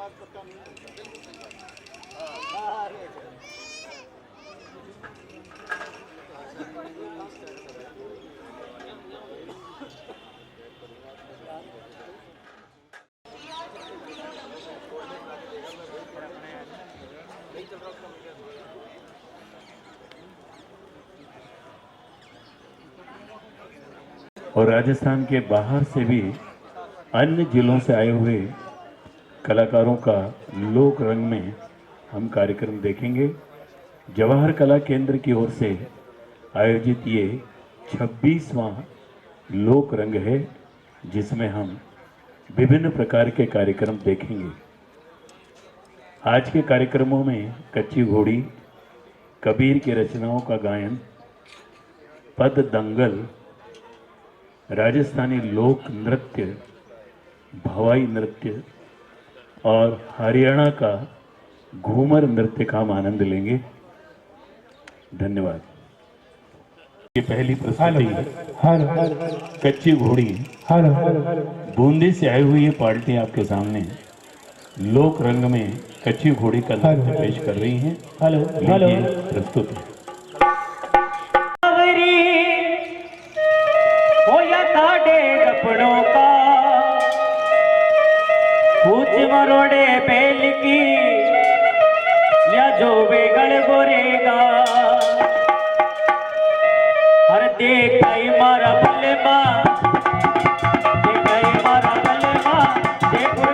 और राजस्थान के बाहर से भी अन्य जिलों से आए हुए कलाकारों का लोक रंग में हम कार्यक्रम देखेंगे। जवाहर कला केंद्र की ओर से आयोजित ये 26वां लोक रंग है, जिसमें हम विभिन्न प्रकार के कार्यक्रम देखेंगे। आज के कार्यक्रमों में कच्ची घोड़ी, कबीर की रचनाओं का गायन, पद दंगल, राजस्थानी लोक नृत्य, भवाई नृत्य और हरियाणा का घूमर नृत्य का हम आनंद लेंगे। धन्यवाद। ये पहली प्रस्तुति कच्ची घोड़ी बूंदी से आई हुई ये पार्टी आपके सामने लोक रंग में कच्ची घोड़ी का नृत्य पेश कर रही हैं। प्रस्तुत है। मरोड़े पेल की या जो बेगड़ गोरेगा हर देख मारा बलमा मारा बलमा देखा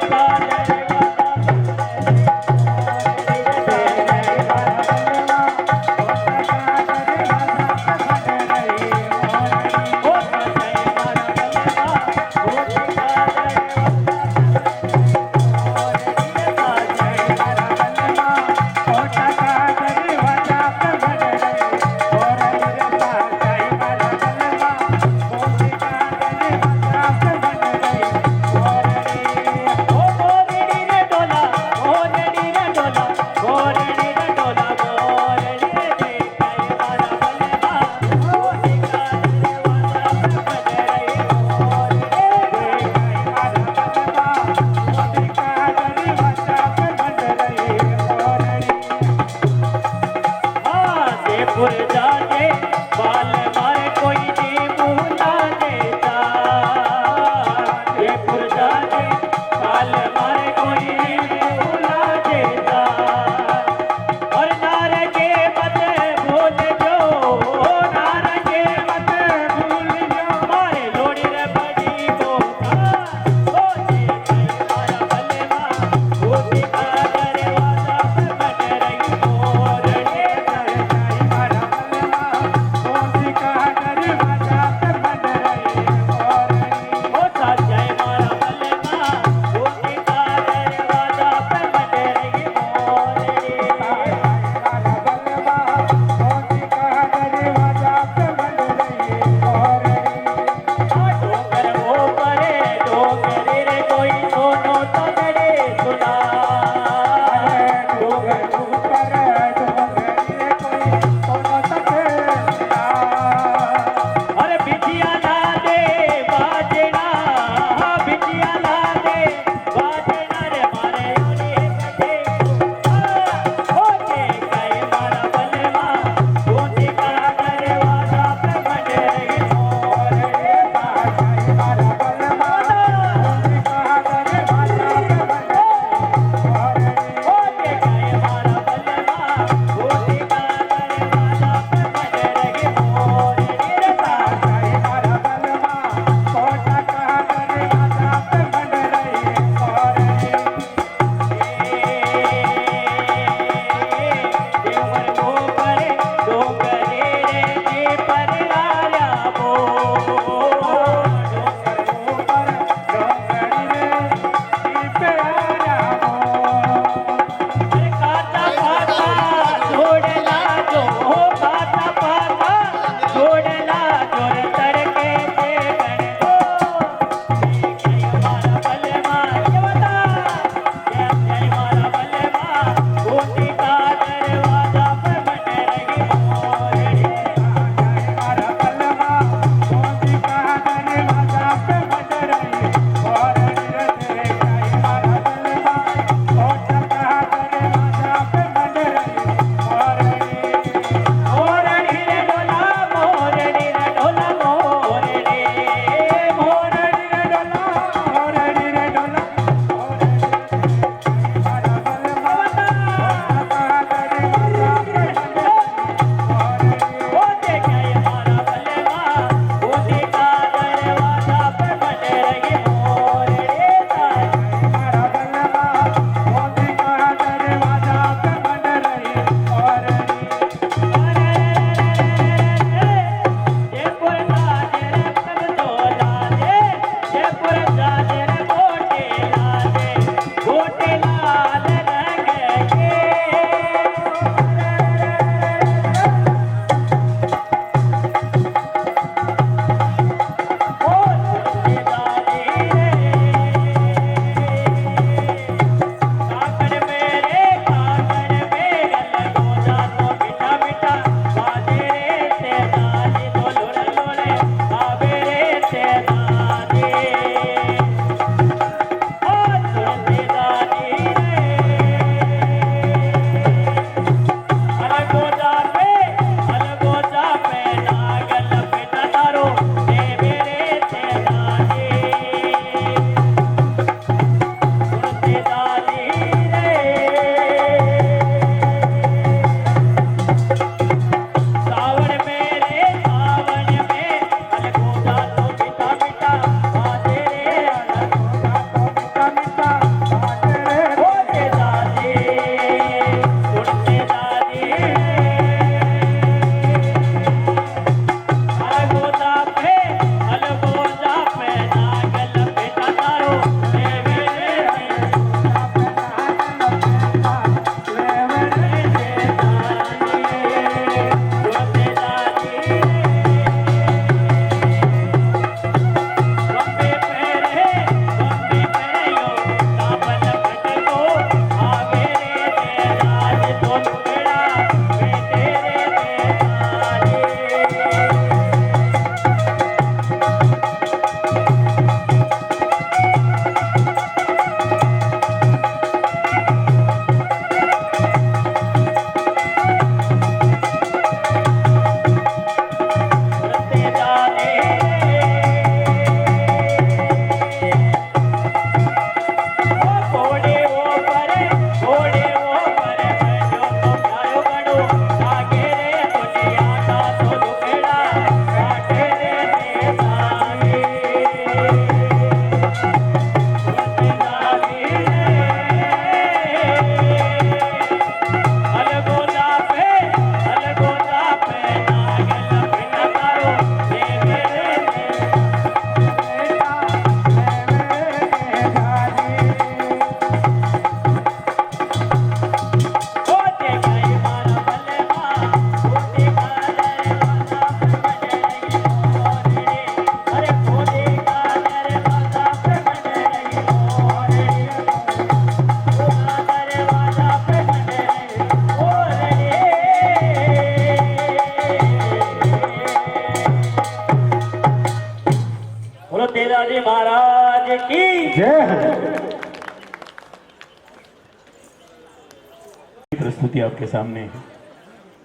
प्रस्तुति आपके सामने है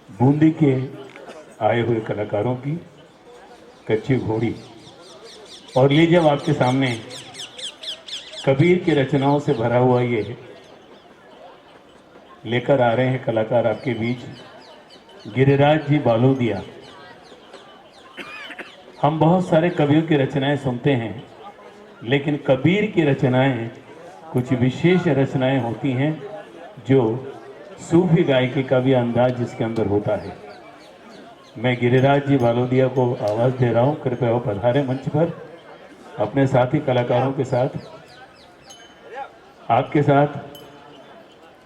बूंदी के आए हुए कलाकारों की कच्ची घोड़ी। और लीजिए अब आपके सामने कबीर की रचनाओं से भरा हुआ ये लेकर आ रहे हैं कलाकार आपके बीच गिरिराज जी बालोदिया। हम बहुत सारे कवियों की रचनाएं सुनते हैं, लेकिन कबीर की रचनाएं कुछ विशेष रचनाएं होती हैं जो सूफी गायकी का भी अंदाज जिसके अंदर होता है। मैं गिरिराज जी बालोदिया को आवाज़ दे रहा हूं, कृपया वो पधारे मंच पर अपने साथी कलाकारों के साथ। आपके साथ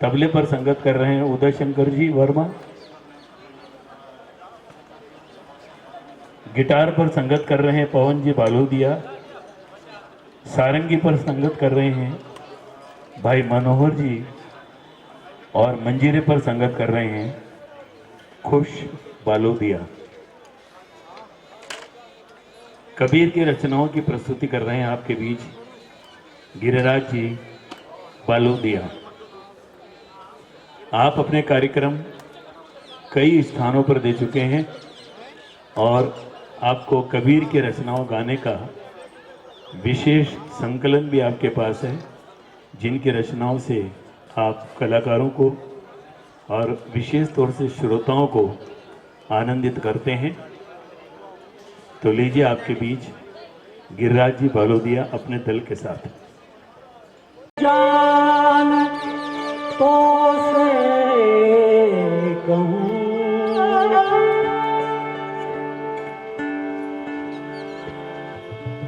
तबले पर संगत कर रहे हैं उदय शंकर जी वर्मा, गिटार पर संगत कर रहे हैं पवन जी बालोदिया, सारंगी पर संगत कर रहे हैं भाई मनोहर जी, और मंजीरे पर संगत कर रहे हैं खुश बालोदिया। कबीर की रचनाओं की प्रस्तुति कर रहे हैं आपके बीच गिरिराज जी बालोदिया। आप अपने कार्यक्रम कई स्थानों पर दे चुके हैं और आपको कबीर की रचनाओं गाने का विशेष संकलन भी आपके पास है, जिनकी रचनाओं से आप कलाकारों को और विशेष तौर से श्रोताओं को आनंदित करते हैं। तो लीजिए आपके बीच गिरिराज जी बालोदिया अपने दल के साथ। जान तो से कहूं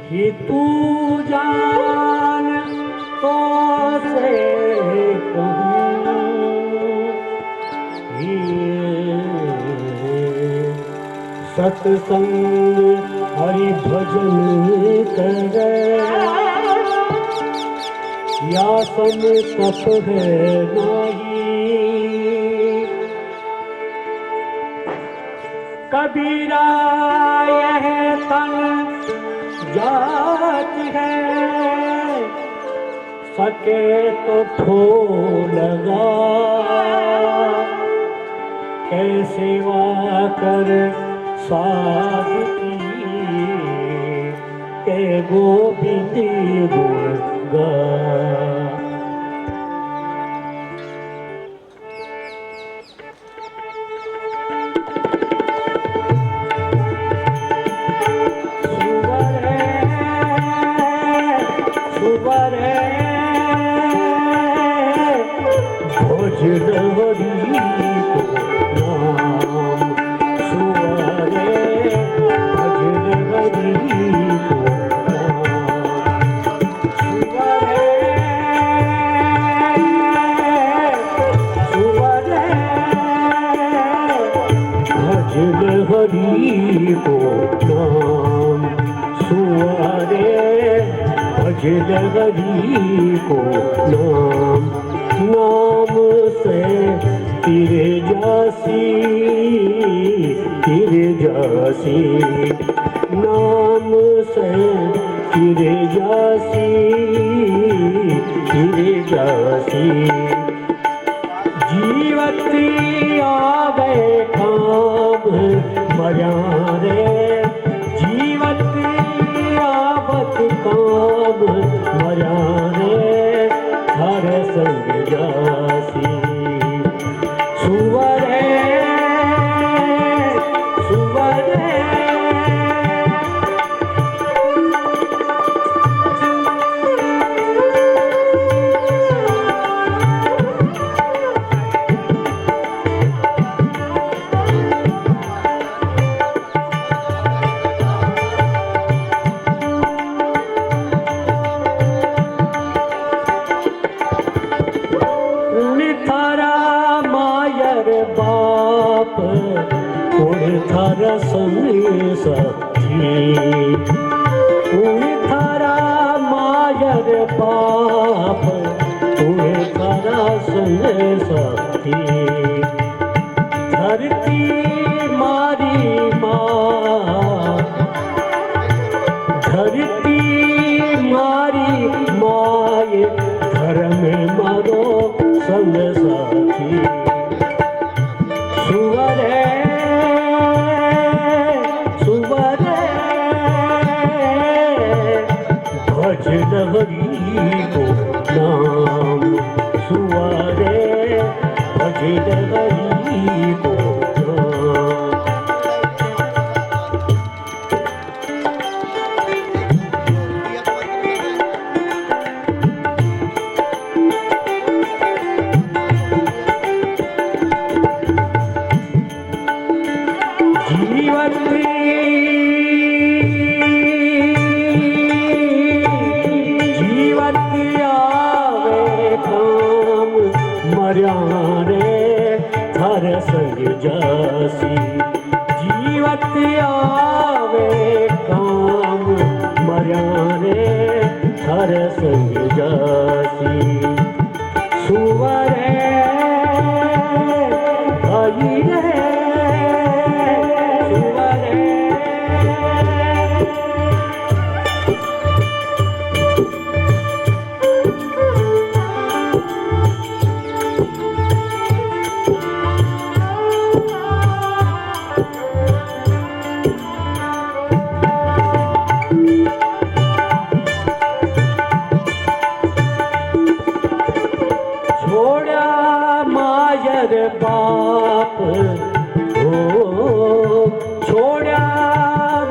कि तू जान तो से कहूं सत्संग हरि भजन करे या सम तप है नहीं। कबीरा यह तन जात है सके तो ठो लगा कैसे वा कर साध की के गोविंद गुण गा। हरि को नाम सुअरे भजन हरि को नाम। नाम से तिरे जासी नाम से तिरे जासी जीवती आवे काम मजा रे जीवती आवत काम मजा रे हर संग जासी। सुवर बाप थारा संग सखी थारा मायर बाप थारा संग सखी। धरती मारी माँ धरती मारी माए घर में मारो संग साथी। भजन हरि को नाम। जीवत आवे काम मर्यारे थर संग जासी। जीवत आवे काम मर्यारे थर संग जासी। सुवरे भाई रे बाप हो छोड़ा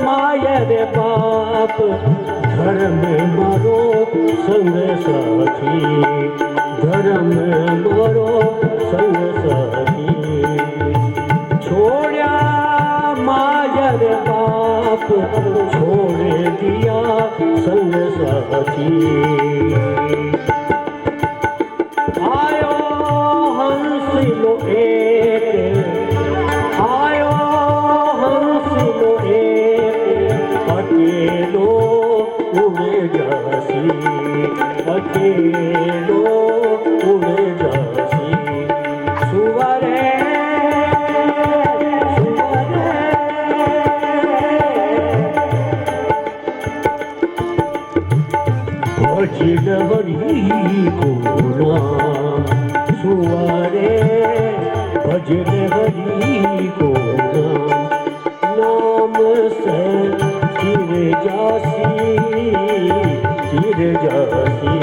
मायर बाप। धर्म मरो संग साथी, धर्म मरो संग साथी। छोड़ा मायर बाप छोड़ दिया संग साथी। आयो हंस लो एक, आयो हंस लो एक। अकेलो उड़ जासी, अकेलो उड़ जासी। सुवरे सुवरे भजन हरि को नाम। सुवरे भजन हरि को नाम। नाम से चिर जासी, चिर जासी।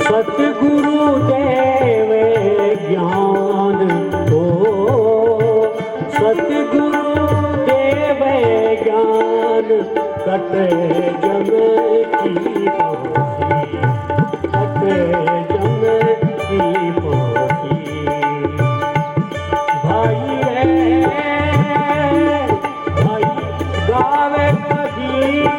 सतगुरु देवे ज्ञान हो, सतगुरु देवे ज्ञान। कटे जम की फांसी, कटे जम की फांसी। भाई रे भाई गावे कबीर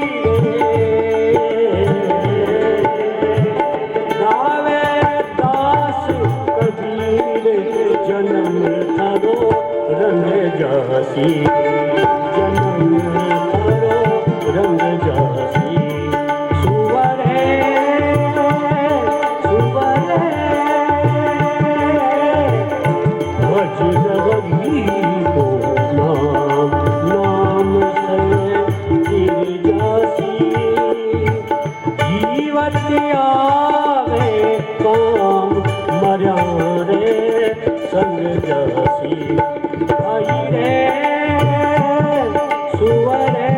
जन्म थारो रंग जासी, जन्म थारो रंग जासी। सुवरे सुवरे भजन हरि को नाम। नाम से चिर जासी। जीवत आवे काम मर्यारे संग जासी। भाई रे सुवरे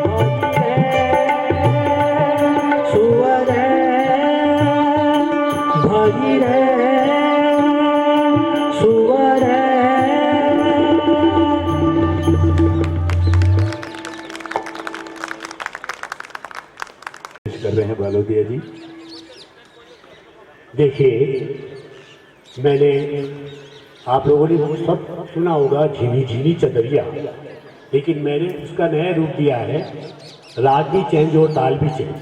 भाई रे सुवरे भाई रे सुवरे। कर रहे हैं बालोदिया जी। देखिए, मैंने आप लोगों ने सब सुना होगा झीनी झीनी चदरिया, लेकिन मैंने उसका नया रूप दिया है। राग भी चेंज और ताल भी चेंज।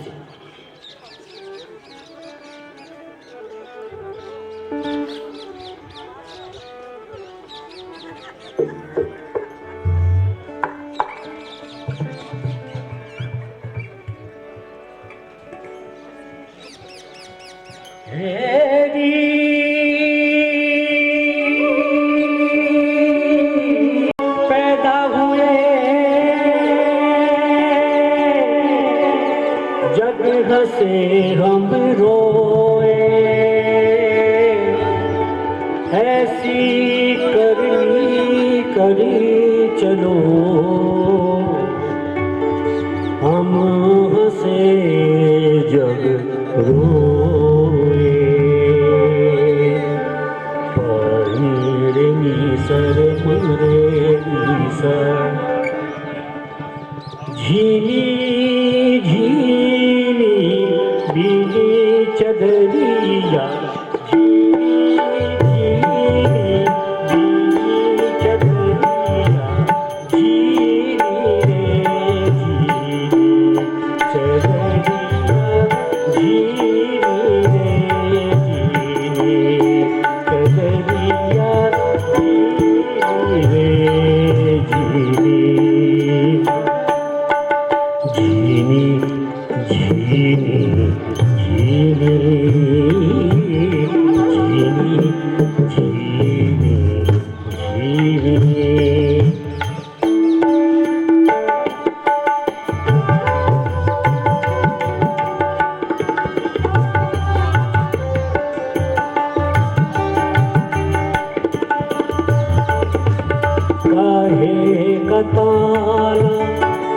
कताना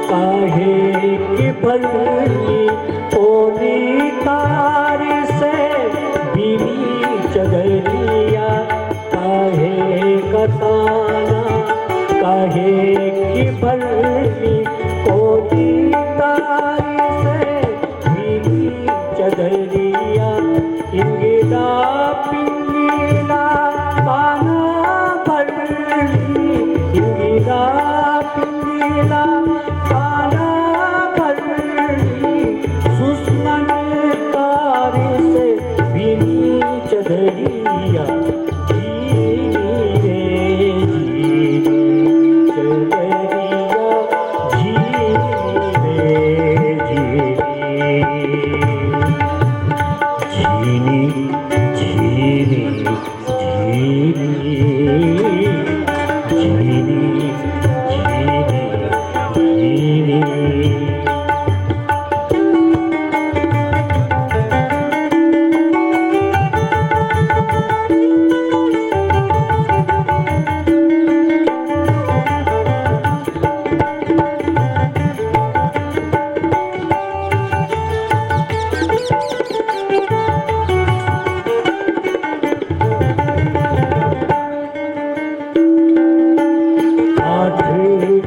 काहे की भरनी ओनी तार से बीनी चदरिया काहे कताना काहे की भरनी ओनी तार से बीनी चदरिया इंगिला पिंगिला पाना भरनी इंगिला पिंगिला पाना भरनी सुस्मन तार से बीनी चदरिया जीनी रे जीनी चदरिया जीनी रे जीनी जीनी जीनी जीनी जीनी जीनी आठ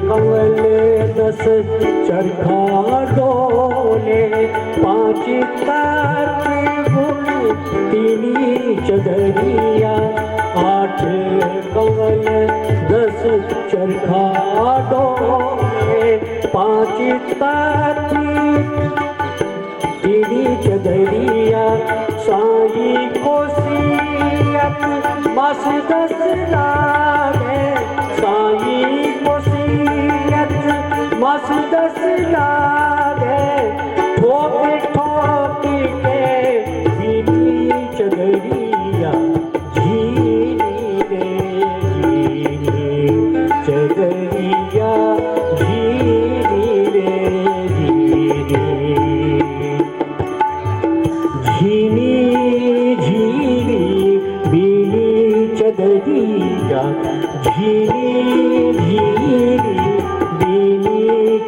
कंवल दस चरखा डोले पांच तार गुण तीनी चदरिया आठ कंवल दस चरखा डोले पांच तार तीनी चदरिया साई कोसियत बस दस लागे साई कोसियत बस दस लागे ठोक ठोक के बीनी चदरिया जीनी रे जीनी चदरिया जीनी रे जीनी झीनी बीनी चदरिया झीनी झीनी बीनी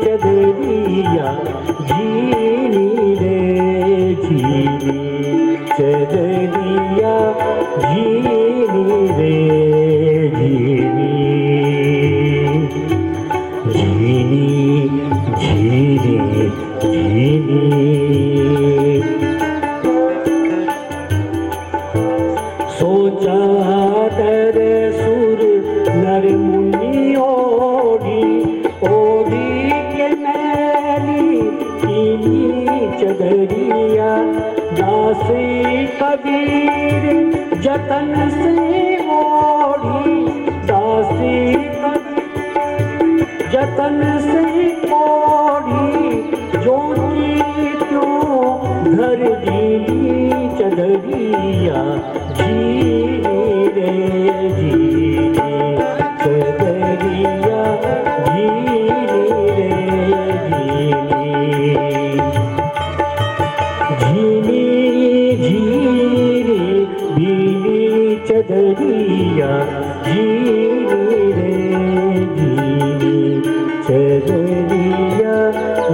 चदरिया झीनी रे झीनी चदरिया झीनी रे झीनी झीनी झीनी झीनी सोचा दर सुर नर मुनि ओढ़ी ओढ़ी के मैली कीनी चदरिया दासी कबीर जतन से ओढ़ी दासी कबीर जतन से ओढ़ी ज्योति त्यों घर जीनी चदरिया जीनी रे जीनी चदरिया जीनी रे जीनी जीनी बीनी चदरिया जीनी रे जीनी चदरिया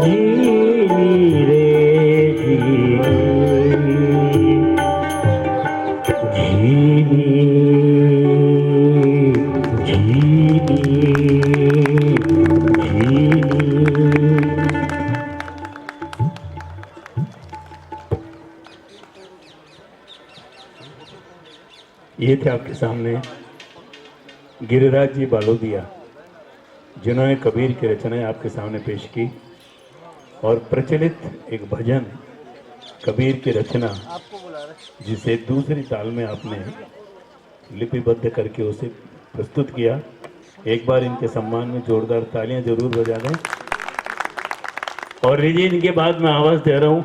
जीनी रे ये थे आपके सामने गिरिराज जी बालोदिया, जिन्होंने कबीर की रचनाएं आपके सामने पेश की और प्रचलित एक भजन कबीर की रचना जिसे दूसरी ताल में आपने लिपिबद्ध करके उसे प्रस्तुत किया। एक बार इनके सम्मान में जोरदार तालियां जरूर बजा दें। और रिजी इनके बाद मैं आवाज़ दे रहा हूँ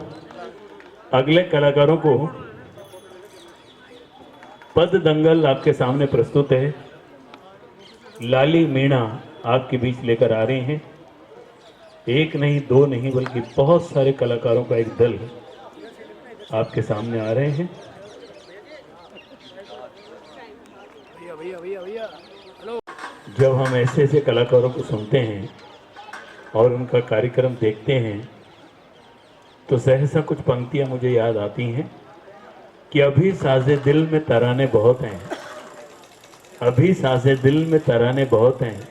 अगले कलाकारों को। पद दंगल आपके सामने प्रस्तुत है। लाली मीणा आपके बीच लेकर आ रहे हैं। एक नहीं दो नहीं बल्कि बहुत सारे कलाकारों का एक दल आपके सामने आ रहे हैं। भैया भैया भैया भैया हेलो जब हम ऐसे ऐसे कलाकारों को सुनते हैं और उनका कार्यक्रम देखते हैं तो सहसा कुछ पंक्तियां मुझे याद आती हैं कि अभी साजे दिल में तराने बहुत हैं, अभी साजे दिल में तराने बहुत हैं,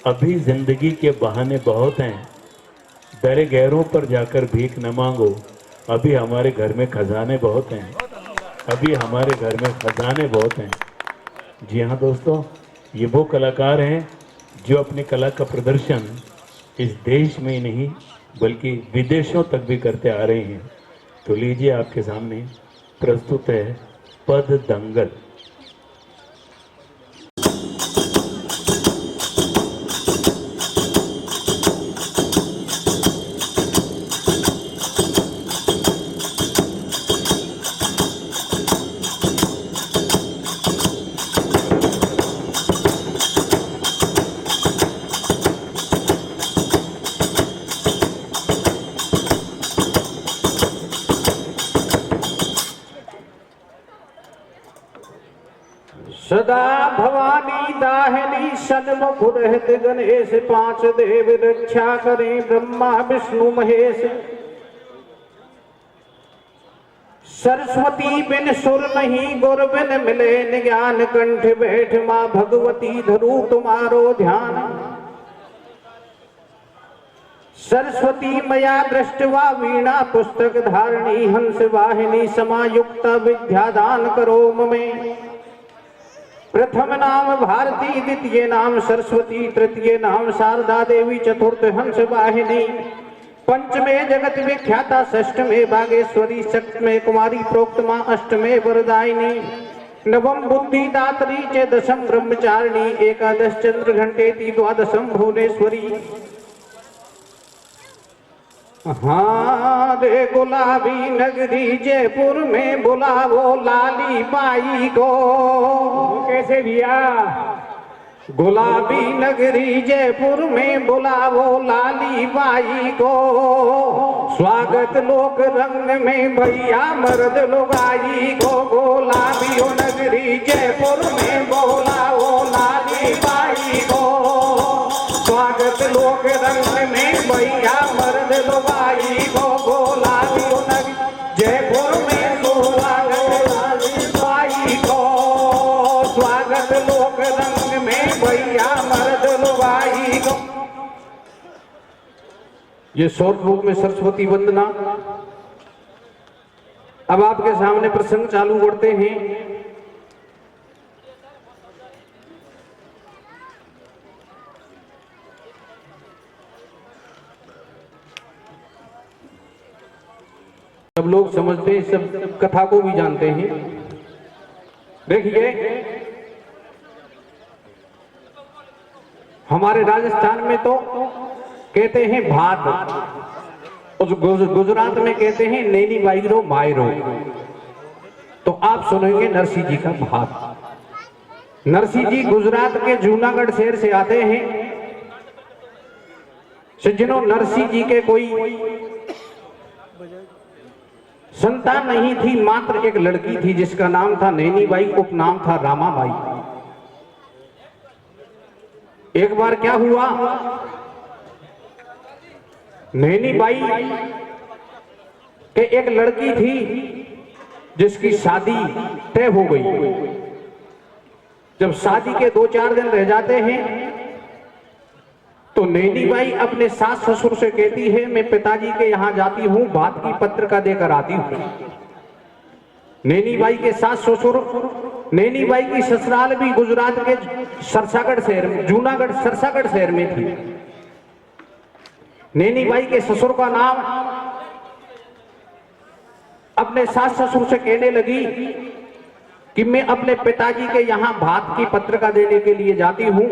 अभी जिंदगी के बहाने बहुत हैं, दरे गैरों पर जाकर भीख न मांगो, अभी हमारे घर में खजाने बहुत हैं, अभी हमारे घर में खजाने बहुत हैं। जी हाँ दोस्तों, ये वो कलाकार हैं जो अपनी कला का प्रदर्शन इस देश में ही नहीं बल्कि विदेशों तक भी करते आ रहे हैं। तो लीजिए आपके सामने प्रस्तुत है पद दंगल। सदा भवानी दाहिनी सन्मुख रहत गणेश, पांच देव रक्षा करें ब्रह्मा विष्णु महेश। सरस्वती बिन सुर नहीं गुर बिन मिले ज्ञान, कंठ बैठ माँ भगवती धरू तुम्हारो ध्यान। सरस्वती मया दृष्टवा वीणा पुस्तक धारणी, हंस वाहिनी समायुक्ता विद्या दान करो ममे। प्रथम नाम भारती, द्वितीय नाम सरस्वती, तृतीय नाम शारदा देवी, चतुर्थ हंस वाहिनी, पंचमे जगत विख्याता, षष्ठमे बागेश्वरी, सप्तमे कुमारी प्रोक्तमा, अष्टमे वरदायिनी, नवम बुद्धि दात्री च दशम ब्रह्मचारिणी, एकादश चंद्र घंटेति, द्वादशम भुवनेश्वरी। हाँ रे गुलाबी नगरी जयपुर में बुलावो लाली बाई को। कैसे भैया? गुलाबी नगरी जयपुर में बुलावो लाली बाई को, स्वागत लोक रंग में भैया मर्द लुगाई को। गुलाबी नगरी जयपुर में बुलावो लाली बाई को, स्वागत लोक रंग में भैया मर्द लुगाई को। गुलाबी नगरी जयपुर में स्वागत लाली बाई को, स्वागत लोक रंग में भैया मर्द लुगाई को। ये सौर रूप में सरस्वती वंदना। अब आपके सामने प्रसंग चालू करते हैं। सब लोग समझते हैं, सब कथा को भी जानते हैं। देखिए, हमारे राजस्थान में तो कहते हैं भात, उस गुजरात में कहते हैं नैनी बाईरो मायरो। तो आप सुनेंगे नरसिंह जी का भात। नरसिंह जी गुजरात के जूनागढ़ शहर से आते हैं। सज्जनों, नरसिंह जी के कोई संतान नहीं थी, मात्र एक लड़की थी जिसका नाम था नैनी बाई, उपनाम था रामाबाई। एक बार क्या हुआ, नैनी बाई के एक लड़की थी जिसकी शादी तय हो गई। जब शादी के 2-4 दिन रह जाते हैं तो नैनी बाई अपने सास ससुर से कहती है, मैं पिताजी के यहाँ जाती हूँ, भात की पत्रिका देकर आती हूँ। नैनी बाई के सास ससुर, नैनी बाई की ससुराल भी गुजरात के सरसागढ़ शहर में, जूनागढ़ सरसागढ़ शहर में थी। नैनी बाई के ससुर का नाम अपने सास ससुर से कहने लगी कि मैं अपने पिताजी के यहाँ भात की पत्रिका देने के लिए जाती हूँ।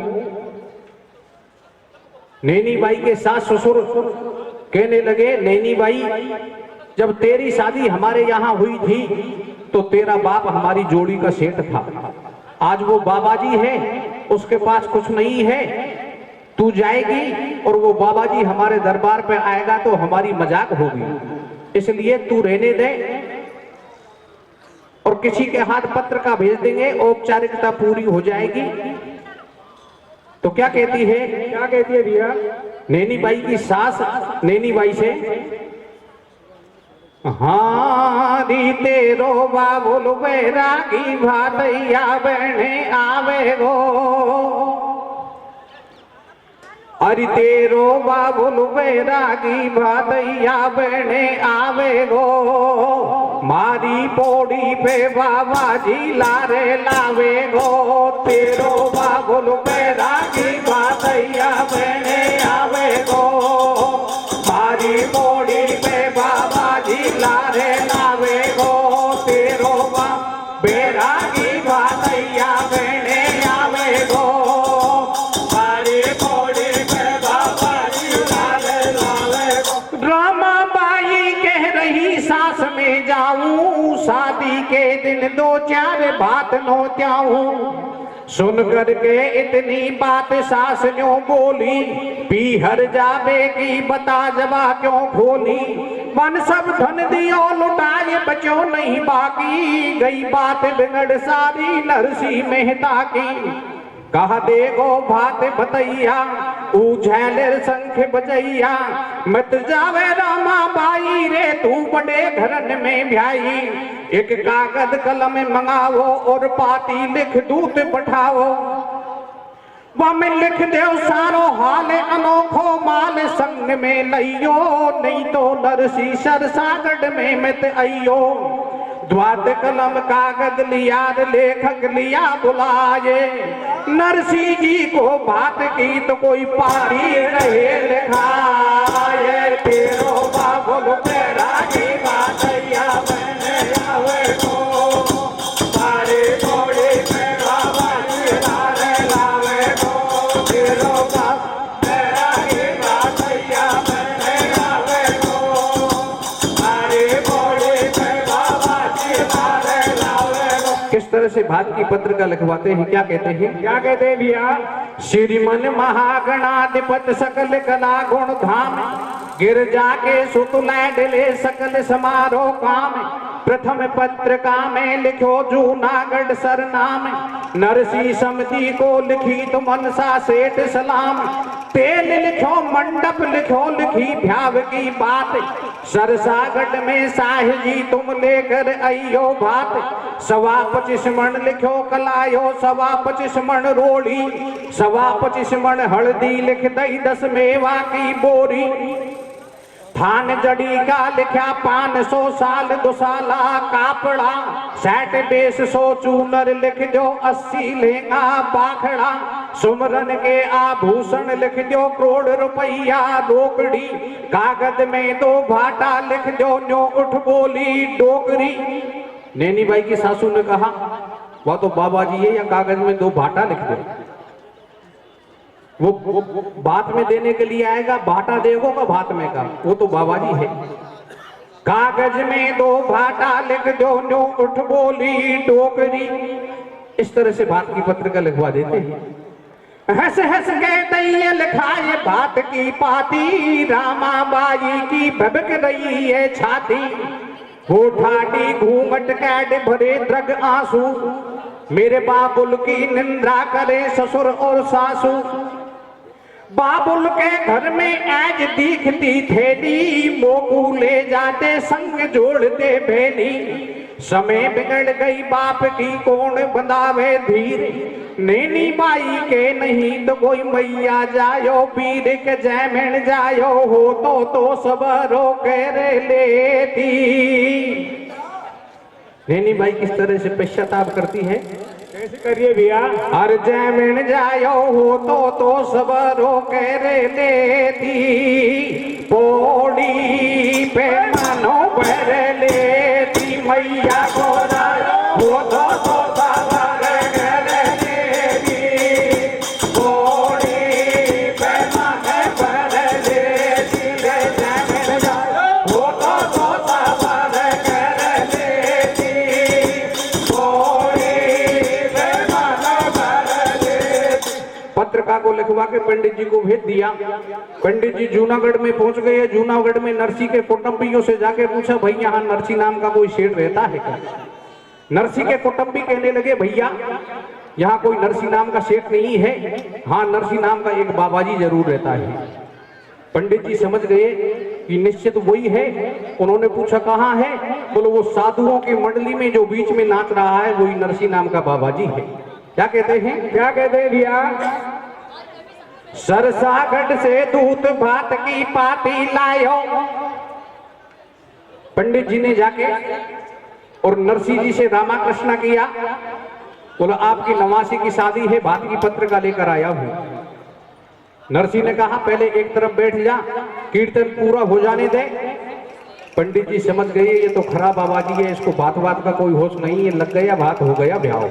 नैनी बाई के सास ससुर कहने लगे, नैनी बाई, जब तेरी शादी हमारे यहाँ हुई थी तो तेरा बाप हमारी जोड़ी का सेठ था। आज वो बाबा जी है, उसके पास कुछ नहीं है। तू जाएगी और वो बाबा जी हमारे दरबार पे आएगा तो हमारी मजाक होगी, इसलिए तू रहने दे और किसी के हाथ पत्र का भेज देंगे, औपचारिकता पूरी हो जाएगी। तो क्या कहती है? क्या कहती है भैया? नैनी बाई की सास नैनी बाई से, हारी तेरो बाबुल बैरागी भातैया बहने आवे गो, अरे तेरो बाबुल बैरागी भातैया बहने आवे गो, मारी पौड़ी पे बाबा जी लारे लावे गो, तेरो बाबुल बैरागी भातैया बहने आवे गो, मारी पौड़ी पे बाबा जी लारे लावे गो, तेरो बाबुल बैरागी भातैया बहने आवे गो, मारी पौड़ी पे बाबा जी लारे लावे गो। रामा बाई कह रही सास में जाऊं, शादी के दिन 2-4 बात नो त्याऊं, सुन करके इतनी बात सास न्यों बोली, पीहर जावे की बता जवा क्यों खोली, मन सब धन दियो लुटाए बचो नहीं बाकी, गई बात बिगड़ सारी नरसी मेहता की, कहा देखो भात बतैया उझैलेर संख बजैया, मत जावे रामा बाई रे तू बड़े घरन में भ्याई, एक कागज कलम मंगावो और पाती लिख दूत पठाओ, वह में लिख देव सारो हाल अनोखो माल संग में लइयो, नहीं तो नरसी सरसागढ़ में मत आइयो, द्वात कलम कागज लिया लेखक लिया बुलाए, नरसी जी को बात की तो कोई पारी रहे लिखाए, तेरो बाबुल बैरागी भातैया बहने आवे गो, मारी पौड़ी पे बाबा जी लारे लावे गो, तेरो बाबुल बैरागी भातैया बहने आवे गो, मारी पौड़ी पे बाबा जी लारे लावे गो। किस तरह से भात की पत्रिका लिखवाते हैं, क्या कहते हैं? क्या कहते हैं भैया? श्रीमन महागणाधिपत सकल कला गुण धाम, गिरजा के सुत लाडले सकल समारोह काम, प्रथम पत्रिका में लिखो जूनागढ़ सरनाम, नरसी समिति को लिखी तो मनसा सेठ सलाम, तेल लिखो मंडप लिखो लिखी भ्याव की बात, सरसागढ़ में साह जी तुम लेकर आइयो भात, 25 मण लिखो कलायो 25 मण रोड़ी, 25 मण हल्दी लिख दई 10 मेवा की बोरी, थान जड़ी का लिखा 500 साल दुसाला कापड़ा, 60 बेस 100 चूनर लिख दो 80 लेंगा बाखड़ा, सुमरन के आभूषण लिख दो करोड़ रुपया रोकड़ी, कागज में 2 भाटा लिख दो न्यो उठ बोली डोकरी। नैनी बाई की सासू ने कहा वह तो बाबा जी है, या कागज में 2 भाटा लिख दो, वो बात में देने के लिए आएगा, भाटा देगो का भात में का, वो तो बाबा जी है, कागज में 2 भाटा लिख दो न्यो उठ बोली डोकरी। इस तरह से बात की पत्रिका लिखवा देते हैं। हंस हंस के दैया लिखाए बात की पाती, रामा बाई की भबक रही है छाती, होठाटी घूंघट कैड भरे द्रग आंसू, मेरे बाबुल की निंदा करे ससुर और सासू, बाबुल के घर में आज दिखती थेली, मोकू ले जाते संग जोड़ते भेली, समय बिगड़ गई बाप की कौन बंधावे धीर, नैनी बाई के नहीं तो कोई मैया जायो, पीर के जैमिन जायो हो तो सबरो करे लेती। नैनी बाई किस तरह से पश्चाताप करती है? कैसे करिए भैया? हर जैमिन जायो हो तो सबरो करे लेती, पौड़ी पे मानो भर लेती, मैया को हो तो सबर करे लेती, पौड़ी पे मानो भर लेती, जैमिन जायो हो तो सबर करे लेती, पौड़ी पे मानो भर लेती। पत्रिका को लिखवा के पंडित जी को भेज दिया। पंडित जी जूनागढ़ में पहुंच गए। जूनागढ़ में नरसी के कुटुंबियों से जाके पूछा, भाई यहाँ नरसी नाम का कोई सेठ रहता है क्या? नरसी के कुटुंबी कहने लगे, भैया यहाँ कोई नरसी नाम का सेठ नहीं है, हाँ नरसी नाम का एक बाबा जी जरूर रहता है। पंडित जी समझ गए कि निश्चित वही है। उन्होंने पूछा कहाँ है? बोलो वो साधुओं की मंडली में जो बीच में नाच रहा है वही नरसी नाम का बाबा जी है। क्या कहते हैं? क्या कहते हैं भैया? सरसागढ़ से दूध भात की पाती लायो। पंडित जी ने जाके और नरसी जी से रामाकृष्णा किया। बोलो आपकी नवासी की शादी है, भात की पत्रिका लेकर आया हूं। नरसी ने कहा पहले एक तरफ बैठ जा, कीर्तन पूरा हो जाने दे। पंडित जी समझ गए ये तो खरा बाबा जी है, इसको बात बात का कोई होश नहीं है, लग गया बात हो गया ब्याह।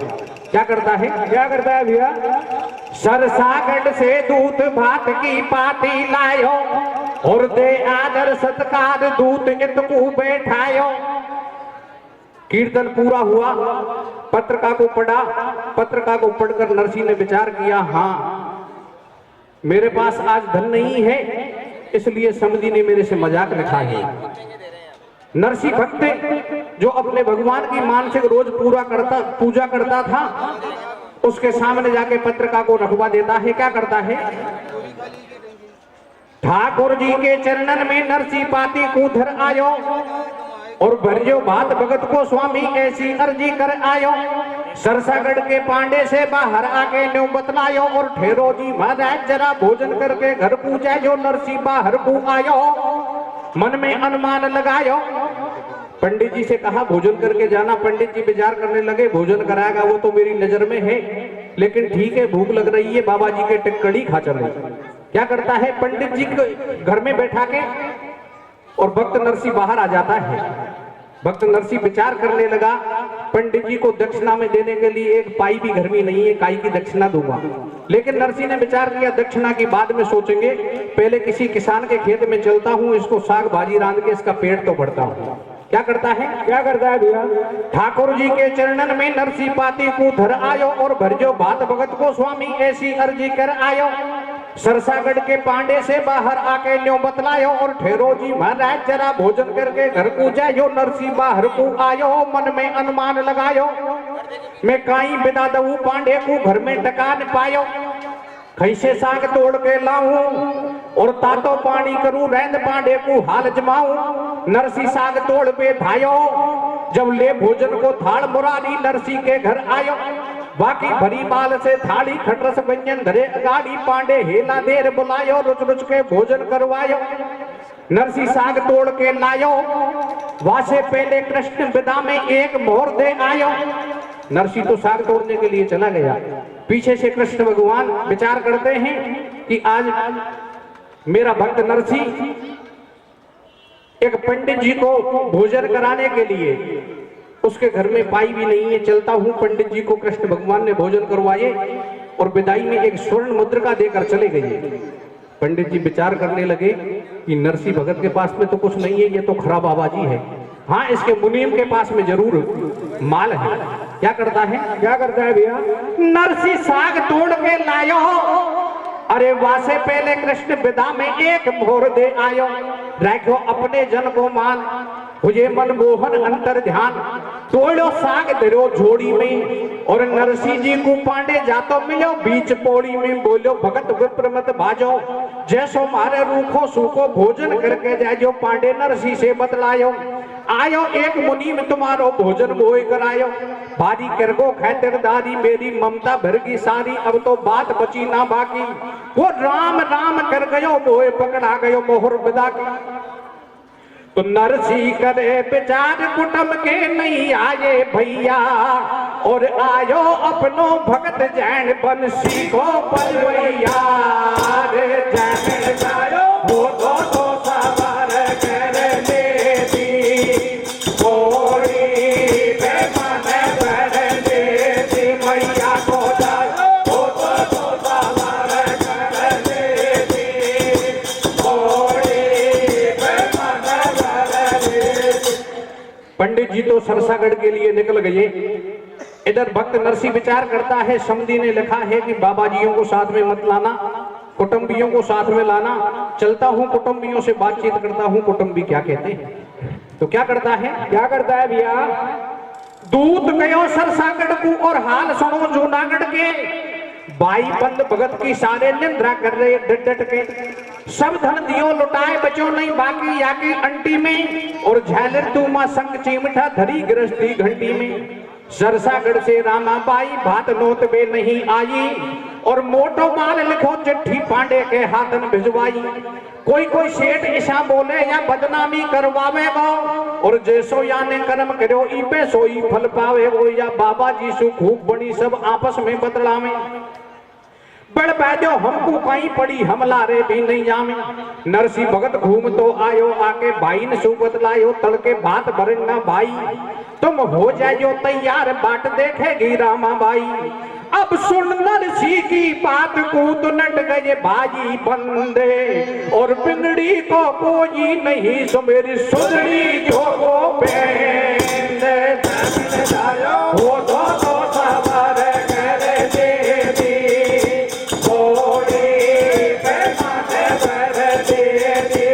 क्या करता है? क्या करता है भैया? सरसागढ़ से दूध भात की पाती लायो और दे आदर सत्कार दूत इतकू बैठायो। कीर्तन पूरा हुआ, पत्रिका को पढ़ा। पत्रिका को पढ़कर नरसी ने विचार किया, हाँ मेरे पास आज धन नहीं है, इसलिए समधी ने मेरे से मजाक रखा है। नरसी भक्त जो अपने भगवान की मानसिक रोज पूजा करता था, उसके सामने जाके पत्रिका को रखवा देता है। क्या करता है? ठाकुर जी के चरणन में नरसी पाती कूधर आयो और भरियो भात भगत को स्वामी ऐसी अर्जी कर आयो। सरसागढ़ के पांडे से बाहर आके न्यू बतलायो और ठहरो जी महाराज जरा भोजन करके घर पूजा जो नरसी बाहर को आयो। मन में अनुमान लगायो। पंडित जी से कहा भोजन करके जाना। पंडित जी विचार करने लगे भोजन कराएगा वो तो मेरी नजर में है, लेकिन ठीक है भूख लग रही है, बाबा जी के टिक्कड़ी खा चले। क्या करता है? पंडित जी को घर में बैठा के और भक्त नरसी बाहर आ जाता है। भक्त नरसी विचार करने लगा पंडित जी को दक्षिणा में देने के लिए एक पाई भी घर में नहीं है, काई की दक्षिणा दूंगा। लेकिन नरसी ने विचार किया दक्षिणा की बाद में सोचेंगे, पहले किसी किसान के खेत में चलता हूं, इसको साग भाजी रांध के इसका पेट तो भरता हूं। क्या करता है? क्या करता है भैया? ठाकुर जी के चरणन में नरसी पाती को धर आयो और भरजो भात भगत को स्वामी ऐसी अर्जी कर आयो। सरसागढ़ के पांडे से बाहर आके न्यो बतलायो और ठहरो जी महाराज जरा भोजन करके घर को जायो। नरसी बाहर को आयो, मन में अनुमान लगायो, मैं काई बिदा दऊ पांडे को घर में टका न पायो। कैसे साग तोड़ के लाऊं और तातो पानी करूं, रैंद पांडे को हाल जमाऊं। नरसी साग तोड़ पे धायो, जब ले भोजन को थाल मुरारी नरसी के घर आयो। बाकी भरी बाल से थाली खटरस व्यंजन धरे गाड़ी, पांडे हेला देर बुलायो, रुच रुच के भोजन करवायो। नरसी साग तोड़ के लायो, वासे पहले कृष्ण विदा में एक मोहर दे आयो। नरसी तो साग तोड़ने के लिए चला गया, पीछे से कृष्ण भगवान विचार करते हैं कि आज मेरा भक्त नरसी एक पंडित जी को भोजन कराने के लिए उसके घर में पाई भी नहीं है, चलता हूं। पंडित जी को कृष्ण भगवान ने भोजन करवाए और विदाई में एक स्वर्ण मुद्रिका देकर चले गए। पंडित जी विचार करने लगे कि नरसी भगत के पास में तो कुछ नहीं है, ये तो खरा बाबा जी है, हाँ इसके मुनीम के पास में जरूर माल है। क्या करता है? क्या करता है भैया? नरसी साग तोड़ के लायो, अरे वासे पहले कृष्ण विदा में एक मोहर दे आयो। रखो अपने जन को मान, मुझे मनमोहन अंतर ध्यान। तोड़ो साग धरो झोड़ी में और नरसी जी को पांडे जातो मिलो बीच पौड़ी में। बोलो भगत विप्र मत भाजो, जैसो मारे रूखो सूखो भोजन करके जाजो। पांडे नरसी से बतलायो, आयो एक मुनि में तुम्हारो भोजन मोह करायो। भारी करगो खैतरदारी मेरी ममता भर की सारी, अब तो बात बची ना बाकी। वो राम राम कर गयो, मोह पकड़ा गयो मोहर विदा की। तो नरसी करे विचार कुटुंब के नहीं आए भैया, और आयो अपनो भगत जैन बंसी को पलवैया। रे जैन जायो वो तो सबर कर लेती, थोड़ी बेमन कर लेती। मैया को जायो वो तो सबर कर लेती, थोड़ी बेमन। पंडित जी तो सरसागढ़ के लिए निकल गए। इधर भक्त नरसी विचार करता है, समधी ने लिखा है कि बाबा जियों को साथ में मत लाना, कुटुंबियों को साथ में लाना। चलता हूं कुटुंबियों से बातचीत करता हूं, कुटुंबी क्या कहते हैं। तो क्या करता है? क्या करता है भैया? दूत गयो सरसागढ़ को और हाल सुनो जूनागढ़ लगे। बाई बंद भगत की सारे निंद्रा कर रहे डट डट के। सब धन दियो लुटाए बचो नहीं बाकी याकी अंटी में। और झालर तूमा संग चिमटा धरी गृहस्थी घंटी में। सरसागढ़ से रामाबाई भात नोत वे नहीं आई। और मोटो माल लिखो चिट्ठी पांडे के हाथन भिजवाई। कोई कोई सेठ ऐसा बोले या बदनामी करवावेगो। और जैसो याने कर्म करो इपे सोई फल पावेगो। या बाबा जी सु खूब बनी सब आपस में बदलावे। बड़ बैजो हमको कहीं पड़ी हमला रे भी नहीं जामे। नरसी भगत घूम तो आयो आके भाई ने सु बतलायो तड़के बात भरना भाई। तुम हो जाइयो तैयार बाट देखेगी रामा बाई। अब सुन नरसी की बात कूद नट गए भाई बंदे। और पिंगड़ी को कोई नहीं सो मेरी सुधरी जो को पेंद हो तो सवार करे देवी।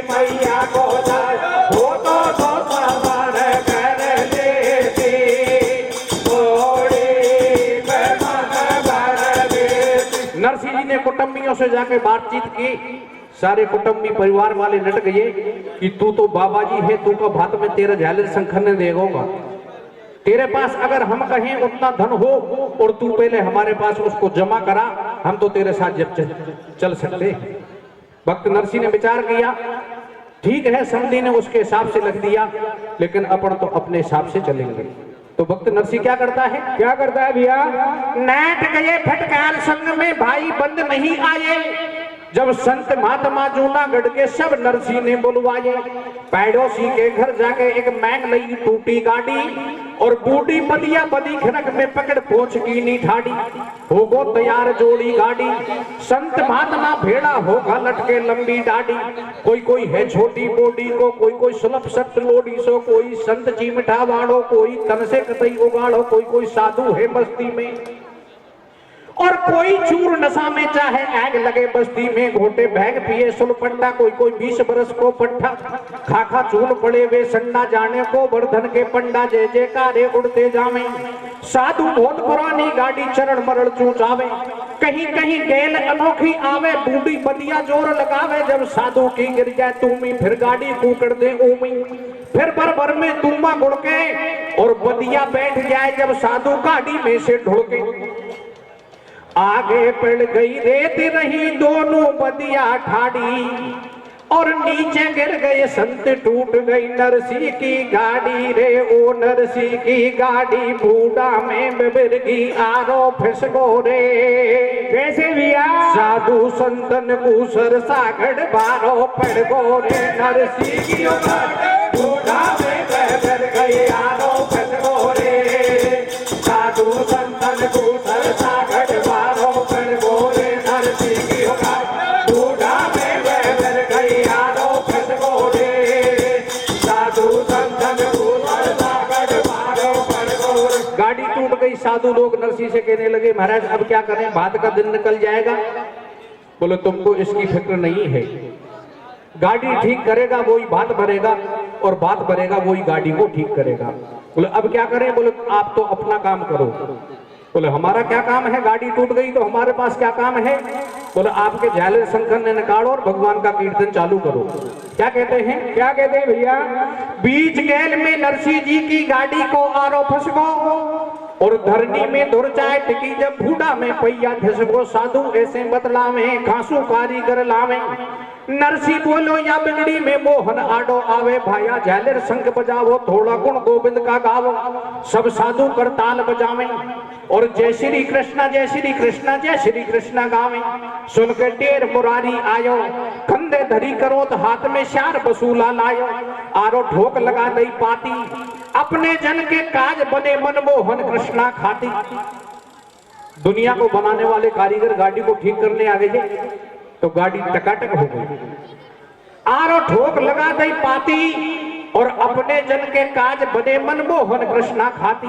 मैया को हो तो सवार कर देती। नरसिंह जी ने कुटुंबियों से जाके बातचीत की। सारे कुटुंबी परिवार वाले लट गए कि तू तो बाबा जी है, तू का भात में तेरा झालर शंकर ने देगा। तेरे पास अगर हम कहें उतना धन हो और तू पहले हमारे पास उसको जमा करा, हम तो तेरे साथ जब चल सकते। भक्त नरसिंह ने विचार किया, ठीक है समधी ने उसके हिसाब से लग दिया, लेकिन अपन तो अपने हिसाब से चलेंगे। तो भक्त नरसिंह क्या करता है भैया? नेट गए फटकार संग में भाई बंद नहीं आए। जब संत महात्मा जूनागढ़ के सब नरसिंह ने बुलवाए। पैड़ोसी के घर जाके एक मैंग लई टूटी गाड़ी। और बूढ़ी बदिया बदी खनक में पकड़ पहुंच की नी ठाड़ी। होगो तैयार जोड़ी गाड़ी। संत महात्मा भेड़ा होगा लटके लंबी डाड़ी। कोई कोई है छोटी बोडी को, कोई कोई सुलभ सट लोडी सो, कोई संत चिमटा वाड़ो, कोई तन से कतई उगाड़ो, कोई कोई साधु है मस्ती में। और कोई चूर नशा में चाहे आग लगे बस्ती में। घोटे भैग पिए सुलपट्टा, कोई कोई 20 बरस को पट्टा। खाखा चूल पड़े वे संडा जाने को वर्धन के पंडा। जय जयकारे उड़ते जावे। साधु बहुत पुरानी गाड़ी चरण मरण चूचावे। कहीं कहीं गेल अनोखी आवे। बूढ़ी बदिया जोर लगावे। जब साधु की गिर जाए तूमी फिर गाड़ी कूकड़ दे ऊमी। फिर भर में तुम्बा गुड़के और बदिया बैठ जाए। जब साधु गाड़ी में से ढुड़के। आगे पड़ गई रेत रही दोनों बदिया ठाड़ी। और नीचे गिर गए संत टूट गई नरसी की गाड़ी रे। ओ नरसी की गाड़ी बूढ़ा में बिरगी आरो फिसगो रे। कैसे भैया? साधु संतन कुसर सागड़ बारो पड़ गो रे। नरसी की गाड़ी बूढ़ा में बिर गई आरो फिसगो रे। साधु संतन कुसर सागड़ बारो पड़ गो रे। नरसी की गाड़ी बूढ़ा में बिर गई आरो फिसगो रे। साधु संतन कुसर सागड़ बारो पड़ गो रे। गाड़ी टूट गई। साधु लोग नरसिंह से कहने लगे, महाराज अब क्या करें, भात का दिन निकल जाएगा। बोले तुमको इसकी फिक्र नहीं है। गाड़ी ठीक करेगा वही भात भरेगा, और भात भरेगा वही गाड़ी को ठीक करेगा। बोले अब क्या करें? बोले आप तो अपना काम करो। बोले हमारा क्या काम है? गाड़ी टूट गई तो हमारे पास क्या काम है? बोले आपके झालर शंकर ने निकालो और भगवान का कीर्तन चालू करो। क्या कहते हैं भैया? बीच गैल में नरसिंह जी की गाड़ी को आरो फसगो। और धरनी में धुर चाय टिकी जब बूढ़ा में पैया धसगो। साधु ऐसे बतलावे खांसू कारीगर लावे। नरसी बोलो या बिगड़ी में मोहन आडो आवे। भाया झालर शंख बजावो, थोड़ा गुण गोविंद का गावो। सब साधु कर ताल बजावे। और जय श्री कृष्णा जय श्री कृष्णा जय श्री कृष्णा गावे। सुन के टेर मुरारी आयो। कंधे धरी करो तो हाथ में शार बसूला लायो। आरो ठोक लगा दई पाती। अपने जन के काज बने मनमोहन कृष्णा खाती। दुनिया को बनाने वाले कारीगर गाड़ी को ठीक करने आ गए तो गाड़ी टकाटक हो गई। आरो ठोक लगा दई पाती। और अपने जन के काज बने मनमोहन कृष्णा खाती।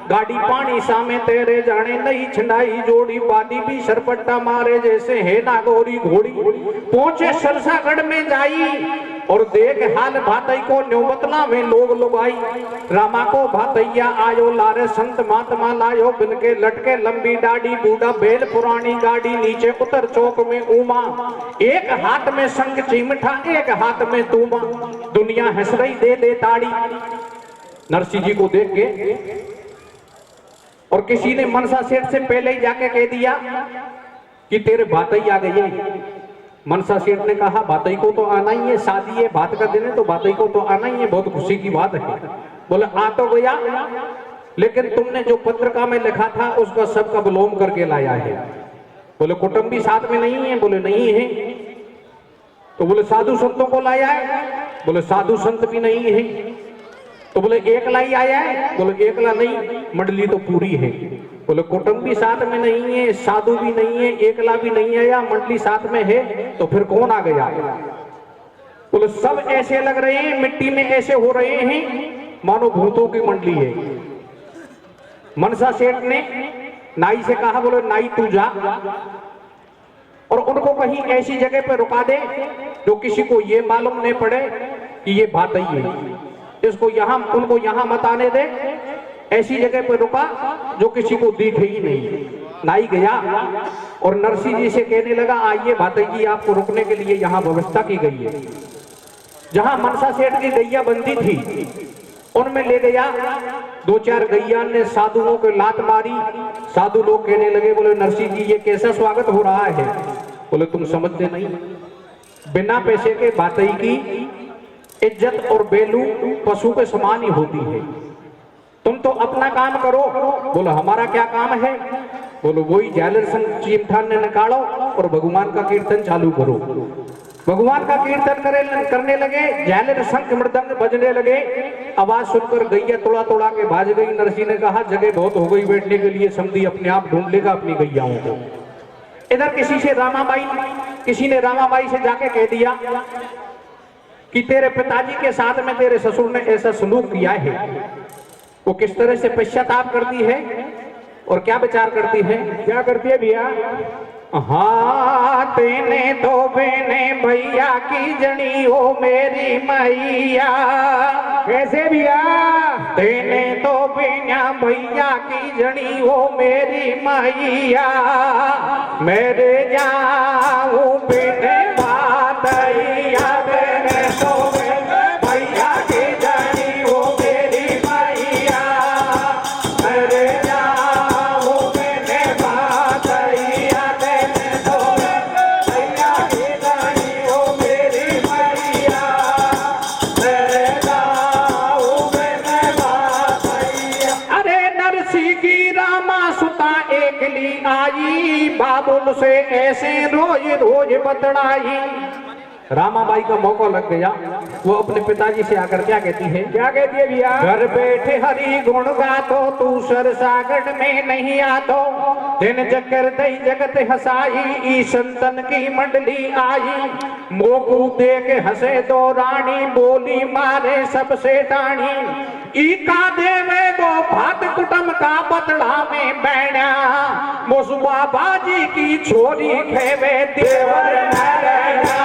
गाड़ी पानी सामे तेरे जाने नहीं छिंडाई जोड़ी। बादी भी सरपट्टा मारे जैसे है नागौरी घोड़ी। पहुंचे सरसागढ़ में जाई और देख हाल भातई को न्योबतला में लोग लुगाई, रामा को भातैया आयो लारे संत महात्मा लायो, बिनके लटके लंबी डाडी, बूढ़ा बैल पुरानी गाड़ी, नीचे उतर चौक में उमा, एक हाथ में शंख चिमटा एक हाथ में तूमा, दुनिया हंस रही दे दे ताड़ी। नरसिंह जी को देख के और किसी ने मनसा सेठ से पहले ही जाके कह दिया कि तेरे भातई आ गई है। मनसा सेठ ने कहा भातई को तो आना ही है, शादी है, बात कर देने तो भातई को तो आना ही है, बहुत खुशी की बात है। बोले आ तो गया, लेकिन तुमने जो पत्रिका में लिखा था उसका सबका विलोम करके लाया है। बोले कुटुंब भी साथ में नहीं है, बोले नहीं है। तो बोले साधु संतों को लाया है, बोले साधु संत भी नहीं है। तो बोले एकला ही आया है, बोले एकला नहीं, मंडली तो पूरी है। बोले कुटुंब भी साथ में नहीं है, साधु भी नहीं है, एकला भी नहीं है, या मंडली साथ में है, तो फिर कौन आ गया? बोले सब ऐसे लग रहे हैं, मिट्टी में ऐसे हो रहे हैं मानो भूतों की मंडली है। मनसा सेठ ने नाई से कहा, बोले नाई तू जा और उनको कहीं ऐसी जगह पर रुका दे जो किसी को ये मालूम नहीं पड़े कि ये भातई है, इसको यहां उनको यहां मत आने दे, ऐसी जगह पर रुका जो किसी को दिखे ही नहीं। नाई गया और नरसिंह जी से कहने लगा, आइए भातई जी, आपको रुकने के लिए यहाँ व्यवस्था की गई है। जहां मनसा सेठ की गैया बंदी थी उनमें ले गया, दो चार गैया ने साधुओं को लात मारी। साधु लोग कहने लगे, बोले नरसिंह जी ये कैसा स्वागत हो रहा है? बोले तुम समझते नहीं, बिना पैसे के भातई की इज्जत और बेलू पशु के समान ही होती है। तुम तो अपना काम करो। बोलो हमारा क्या काम है? बोलो वही जालर संग चिमठान ने निकालो और भगवान का कीर्तन चालू करो। भगवान का कीर्तन करने लगे, जालर शंख मृदंग बजने लगे। आवाज सुनकर गैया तोड़ा तोड़ा के भाज गई। नरसिंह ने कहा जगह बहुत हो गई बैठने के लिए, समधी अपने आप ढूंढ लेगा अपनी गैयाओं को। इधर किसी ने रामाबाई से जाके कह दिया कि तेरे पिताजी के साथ में तेरे ससुर ने ऐसा सलूक किया है। वो किस तरह से पश्चाताप करती है और क्या विचार करती है? क्या करती है भैया? हाँ तेने तो बेने भैया की जनी हो मेरी मैया। कैसे भैया? तेने तो बेना भैया की जनी हो मेरी मैया। मेरे जाऊं बेने भातैया, तेने तो बेने भैया की जनी हो मेरी मैया। मेरे जाऊं बेने भातैया, तेने तो बेने भैया की जनी हो मेरी मैया। मेरे जाऊं बेने भातैया। अरे नरसिंह की रामा सुता एकली आई, बाबुल से ऐसे रोज रोज बतड़ाई। रामाबाई का मौका लग गया, वो अपने पिताजी से आकर क्या कहती है? क्या कहती है भैया? घर बैठे हरि गुण गातो, तू सरसागढ़ में नहीं आतो। दिन जकर दई जगत हसाई, ई संतन की मंडली आई। मोकू देख हंसे दो रानी, बोली मारे सबसे टाणी। ई का देवे गो भात कुटुम का बतड़ा में बैणा। मोसुबा बाजी की छोरी खेवे देवर नरैना।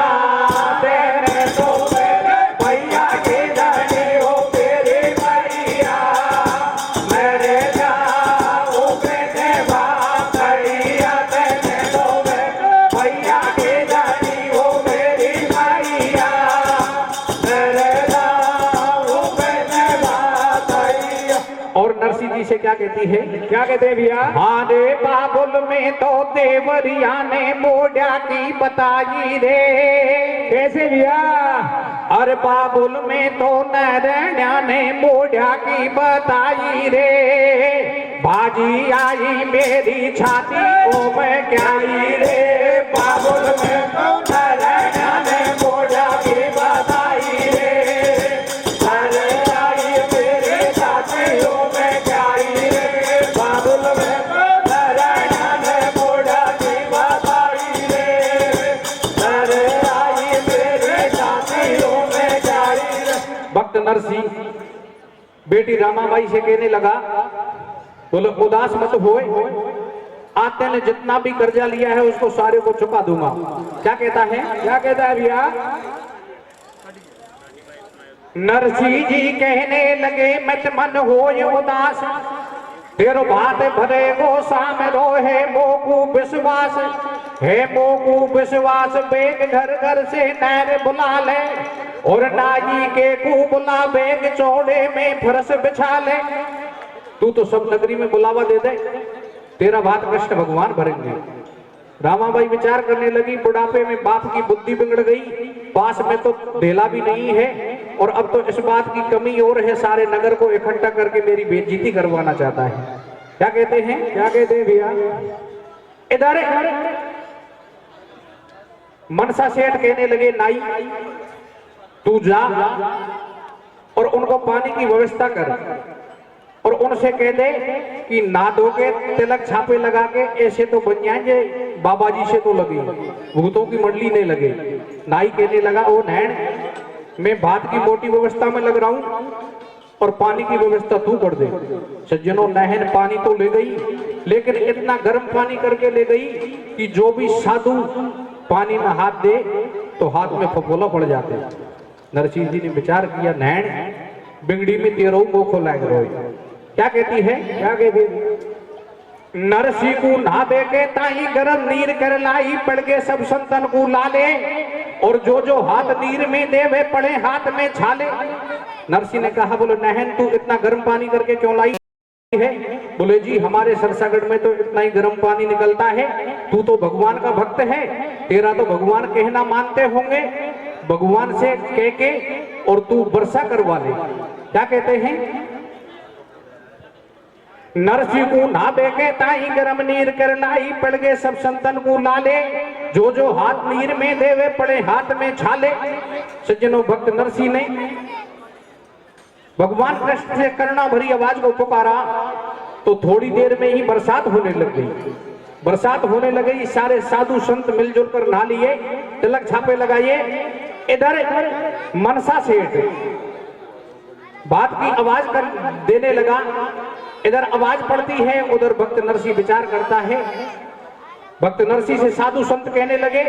तेरे तो मेरे भैया की जनी हो मेरी मैया। मेरे जाऊं बेने भातैया, तेरे तो मेरे भैया की जनी हो मेरी मैया। मेरे जाऊं बेने भातैया। और नरसिंह जी से क्या कहती है? क्या कहते हैं भैया? हारे बाबुल में तो देवरिया ने मोड़ा की बताई रे। कैसे भैया? अरे बाबुल में तो नरैना ने मोड़ा की बताई रे। बाजी आई मेरी छाती ओ मैं क्या आई रे। बाबुल में तो नरैना ने मोड़ा की बताई रे। अरे आई मेरी छाती ओ मैं क्या आई रे। बाबुल में तो नरैना ने मोड़ा की बताई रे। अरे आई मेरी छाती ओ मैं क्या आई रे। भक्त नरसिंह बेटी रामाबाई से कहने लगा, बोले उदास मत होए, आते ने जितना भी कर्जा लिया है उसको सारे को चुका दूंगा। क्या कहता है? क्या कहता है भैया? नरसिंह जी कहने लगे मत मन होय उदास, तेरो भात भरे गो साम रो है मोकू विश्वास, है मोकू विश्वास बेग घर घर से नैर बुला ले, और नाई के कू बुला बेग चौड़े में फरस बिछा ले। तू तो सब नगरी में बुलावा दे दे, तेरा भात कृष्ण भगवान भरेंगे। रामाबाई विचार करने लगी, बुढ़ापे में बाप की बुद्धि बिगड़ गई, पास में तो ढेला भी नहीं है, और अब तो इस बात की कमी और है, सारे नगर को इकट्ठा करके मेरी बेइज्जती करवाना चाहता है। क्या कहते हैं, क्या कहते हैं भैया? इधर मनसा सेठ कहने लगे, नाई तू जा और उनको पानी की व्यवस्था कर, और उनसे कह दे कि ना धो के तिलक छापे लगा के ऐसे तो बन जाएंगे, बाबा जी से तो लगे, भूतों की मंडली नहीं लगे। नाई कहने लगा, ओ नैन, मैं भात की मोटी व्यवस्था में लग रहा हूं और पानी की व्यवस्था तू कर दे। सज्जनों, नहन पानी तो ले गई, लेकिन इतना गर्म पानी करके ले गई कि जो भी साधु पानी में हाथ दे तो हाथ में फफोला पड़ जाते। नरसिंह जी ने विचार किया, नैन बिगड़ी में तेरो मोखो लाग रोई। क्या कहती है, क्या कहती? नरसिंह को नहा दे के ताई गरम नीर कर लाई, पड़ के सब संतन को लाले, और जो जो हाथ नीर में दे वे पड़े हाथ में छाले। नरसिंह ने कहा, बोले नहन तू इतना गर्म पानी करके क्यों लाई है? बोले जी हमारे सरसागढ़ में तो इतना ही गर्म पानी निकलता है, तू तो भगवान का भक्त है, तेरा तो भगवान कहना मानते होंगे, भगवान से कह के और तू वर्षा करवा ले। क्या कहते हैं? नरसिंह को ना देखे ताई गरम नीर कर लाई, पड़ गए सब संतन को लाले, जो जो हाथ नीर में देवे पड़े हाथ में छाले। सज्जनों, भक्त नरसिंह ने भगवान कृष्ण से करुणा भरी आवाज को पुकारा तो थोड़ी देर में ही बरसात होने लग गई। बरसात होने लगी, सारे साधु संत मिलजुल कर नहा लिए, तिलक छापे लगाइए। इधर मनसा सेठ बात की आवाज कर देने लगा, इधर आवाज पड़ती है, उधर भक्त नरसिंह विचार करता है। भक्त नरसिंह से साधु संत कहने लगे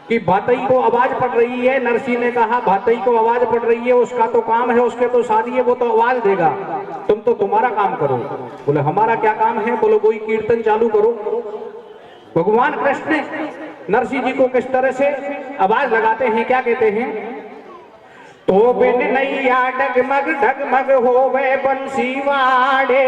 कि भातई को आवाज पड़ रही है। नरसिंह ने कहा, भातई को आवाज पड़ रही है, उसका तो काम है, उसके तो शादी है, वो तो आवाज देगा, तुम तो तुम्हारा काम करो। बोले हमारा क्या काम है? बोलो कोई कीर्तन चालू करो। भगवान कृष्ण नरसिंह जी को किस तरह से आवाज लगाते हैं, क्या कहते हैं? तो बिन नैया डगमग डगमग होवे बंसी वाड़े,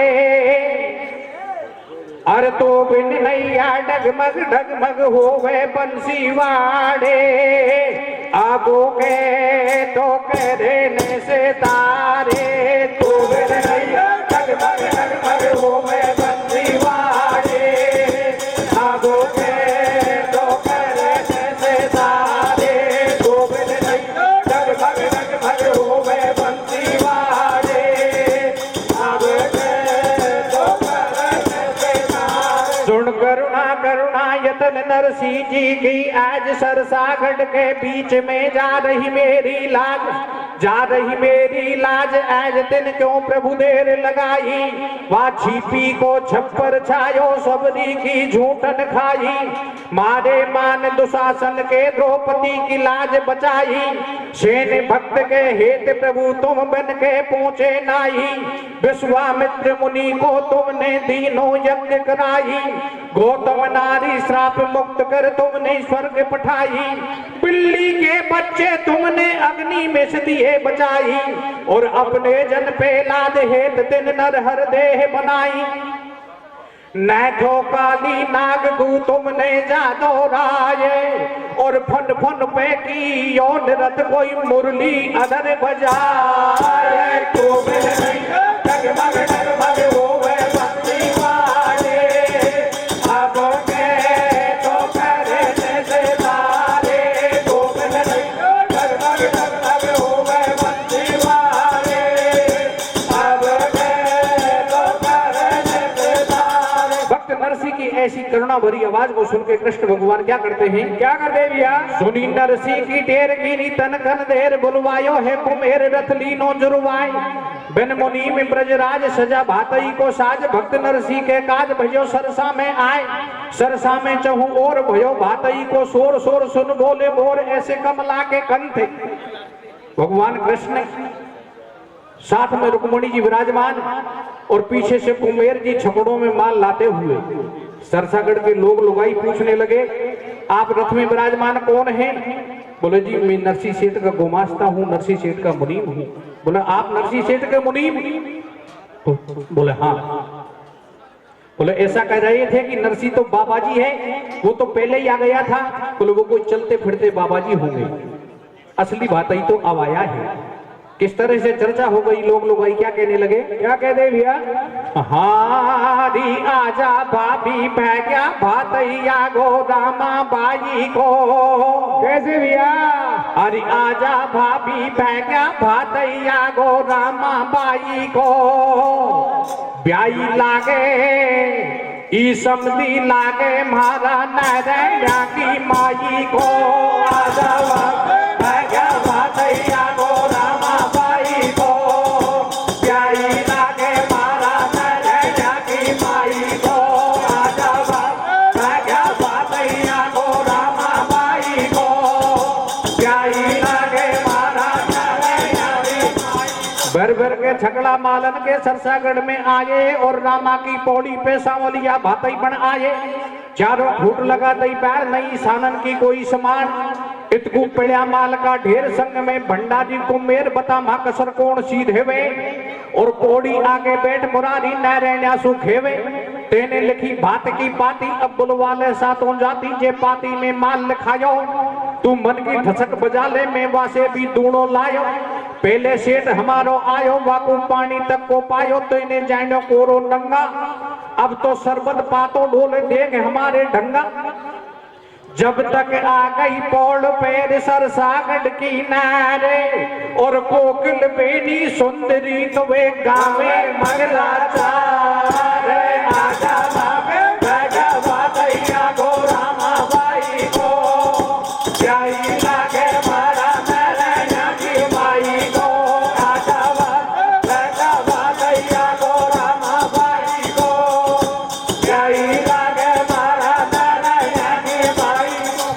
अरे तो बिन नैया डगमग डगमग होवे बंसी वाड़े, आगो के तो कहने से तारे, तो बिन नैया डगमग डगमग होवे बंसी वाड़े, आगो के तो कहने से तारे, तो बिन नैया डगमग डगमग होवे बंसी वाड़े, आगो के तो कहने से तारे। सुन करुणा करुणा यतन नरसिंह जी की, आज सरसागढ़ के बीच में जा रही मेरी लाज, जा रही मेरी लाज, आज दिन क्यों प्रभु देर लगाई, वहाँ छिपी को छप्पर छायो सबरी की झूठन खाई, मारे मान दुशासन के द्रौपदी की लाज बचाई, सेन भक्त के हेत प्रभु तुम बन के पहुंचे नाई, विश्वामित्र मुनि को तुमने दीनों यज्ञ कराई, गौतम नारी श्राप मुक्त कर तुमने स्वर्ग पठाई, बिल्ली के बच्चे तुमने अग्नि में से दिए बचाई, और अपने जन पे लाद हेत दिन नर हर देह बनाई, नैठो काली नाग गु तुमने जादो राये, और फन फन पे की यौन रथ कोई मुरली अदर बजाए, तो डगमग डगमग होवे बंसी वाले, आगो के तो कहने से तारे, तो डगमग डगमग होवे बंसी वाले, आगो के तो कहने से तारे। भक्त नरसिंह की ऐसी करुणा भरी आवाज को सुन के कृष्ण भगवान क्या करते हैं, क्या करते भैया? सुनी नरसिंह की ढेर कीनी तन कन देर बुलवायो है, कुमेर रथ लीनो जुरवाए, बिन मुनि में ब्रजराज सजा भातई को साज, भक्त नरसिंह के काज भयो सरसा में आए, सरसा में चहु और भयो भातई को शोर, शोर सुन बोले मोर ऐसे कमला के कंठ, भगवान कृष्ण साथ में रुक्मणी जी विराजमान और पीछे से कुमेर जी छकड़ों में माल लाते हुए। सरसागढ़ के लोग लुगाई पूछने लगे, आप रथ में विराजमान कौन हैं? बोले जी मैं नरसी सेठ का गुमास्ता हूँ, नरसी सेठ का मुनीम हूँ। बोले आप नरसी सेठ के मुनीम? बोले हाँ। बोले ऐसा कह रहे थे कि नरसी तो बाबा जी है, वो तो पहले ही आ गया था। बोले वो कोई चलते फिरते बाबा जी होंगे, असली बात ही तो अब आया है। किस तरह से चर्चा हो गई, लोग क्या कहने लगे? क्या कहते भैया? हारी आजा भाभी भैया भातैया गो रामा बाई को। कैसे भैया? अरे आजा भाभी भैया भातैया गो रामा बाई को। ब्याई लागे ई समझी लागे मारा नैया की माई को। आजा भैया भातैया गो रामा बाई को। ब्याई लागे मारा नैया की माई को। आजा भैया भातैया गो रामा बाई को। ब्याई लागे मारा नैया की माई। भर भर के छकड़ा मालन के सरसागढ़ में आए और रामा की पौड़ी पे सांवलिया भातई बन आए। चारों फूट लगा दई पैर नहीं सानन की कोई समान। इतकू पड़िया माल का ढेर संग में भंडारी को मेर बता मां कसर कौन सीधे वे। और पौड़ी आगे बैठ मुरारी नैरण्या सुखेवे। तेने लिखी बात की पाती अब बुलवाले सातों जाती जे पाती में माल लिखायो। तू मन की ठसक बजा ले मैं वासे भी दूणो लायो। पहले सेठ हमारो आयो वाकू पानी तक को पायो तो इन्हें जानो कोरो नंगा। अब तो सरबत पातो डोले देख हमारे ढंगा। जब तक आ गई पौड़ पैर सरसागढ़ की नारे और कोकिल बेनी सुंदरी तो वे गावे मंगला चार। आजा भावे भैया भातैया गो रामा बाई को। ब्याई लागे मारा नैया की माई को। आजा भैया भातैया गो रामा बाई को। ब्याई लागे मारा नैया की माई को।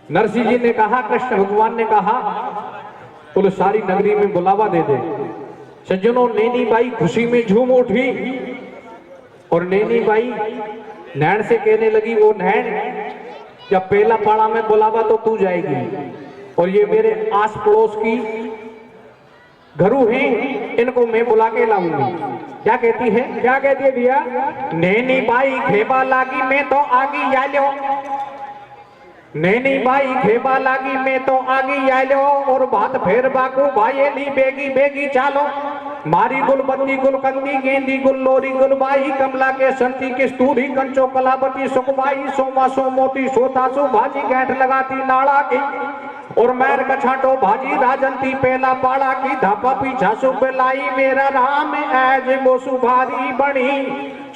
नरसिंह जी ने कहा, कृष्ण भगवान ने कहा, बोले सारी नगरी में बुलावा दे दे। सज्जनों नैनी बाई खुशी में झूम उठी और नैनी बाई नैन से कहने लगी, वो नैन जब पहला पाड़ा में बुलावा तो तू जाएगी और ये मेरे आस पड़ोस की घरू हैं, इनको मैं बुला के लाऊंगी। क्या कहती है? क्या कहती है भैया? नैनी बाई खेबा लागी मैं तो आगी यालो। नैनी बाई खेबा लागी मैं तो आगी आलो और बात फेर बाकू भाईली बेगी बेगी चालो। मारी गुलबंदी गुलकंदी गेंदी गुल्लोरी गुलबाई कमला के संती किस्तूरी कंचो कलावती सुखबाई सोमा सोमोती सोतासु भाजी गैठ लगाती नाड़ा की और मैर कछाटो भाजी राजंती पेला पाड़ा की धापा पीछा सुबलाई मेरा राम ऐज मोसु भारी बनी।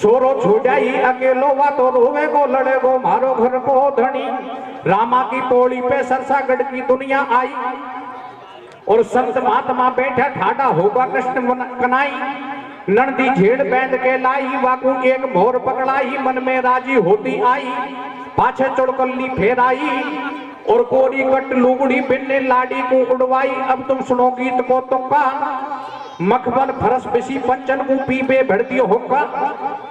छोरो छुड़ाई अकेलो वा तो रोवे गो लड़े गो मारो घर को धनी। रामा की पौड़ी पे सरसागढ़ की दुनिया आई और संत महात्मा बैठा ठाडा होगा कृष्ण कनाई। नंदी झेड़ बैंड के लाई वाकू एक मोर पकड़ाई मन में राजी होती आई। पाछे चुड़कली फेराई और कोरी कट लुगड़ी बिन्ने लाड़ी को उड़वाई। अब तुम सुनो गीत को तुक्का मखबल फरस बिसी पंचन को पीबे भड़तियो होगा।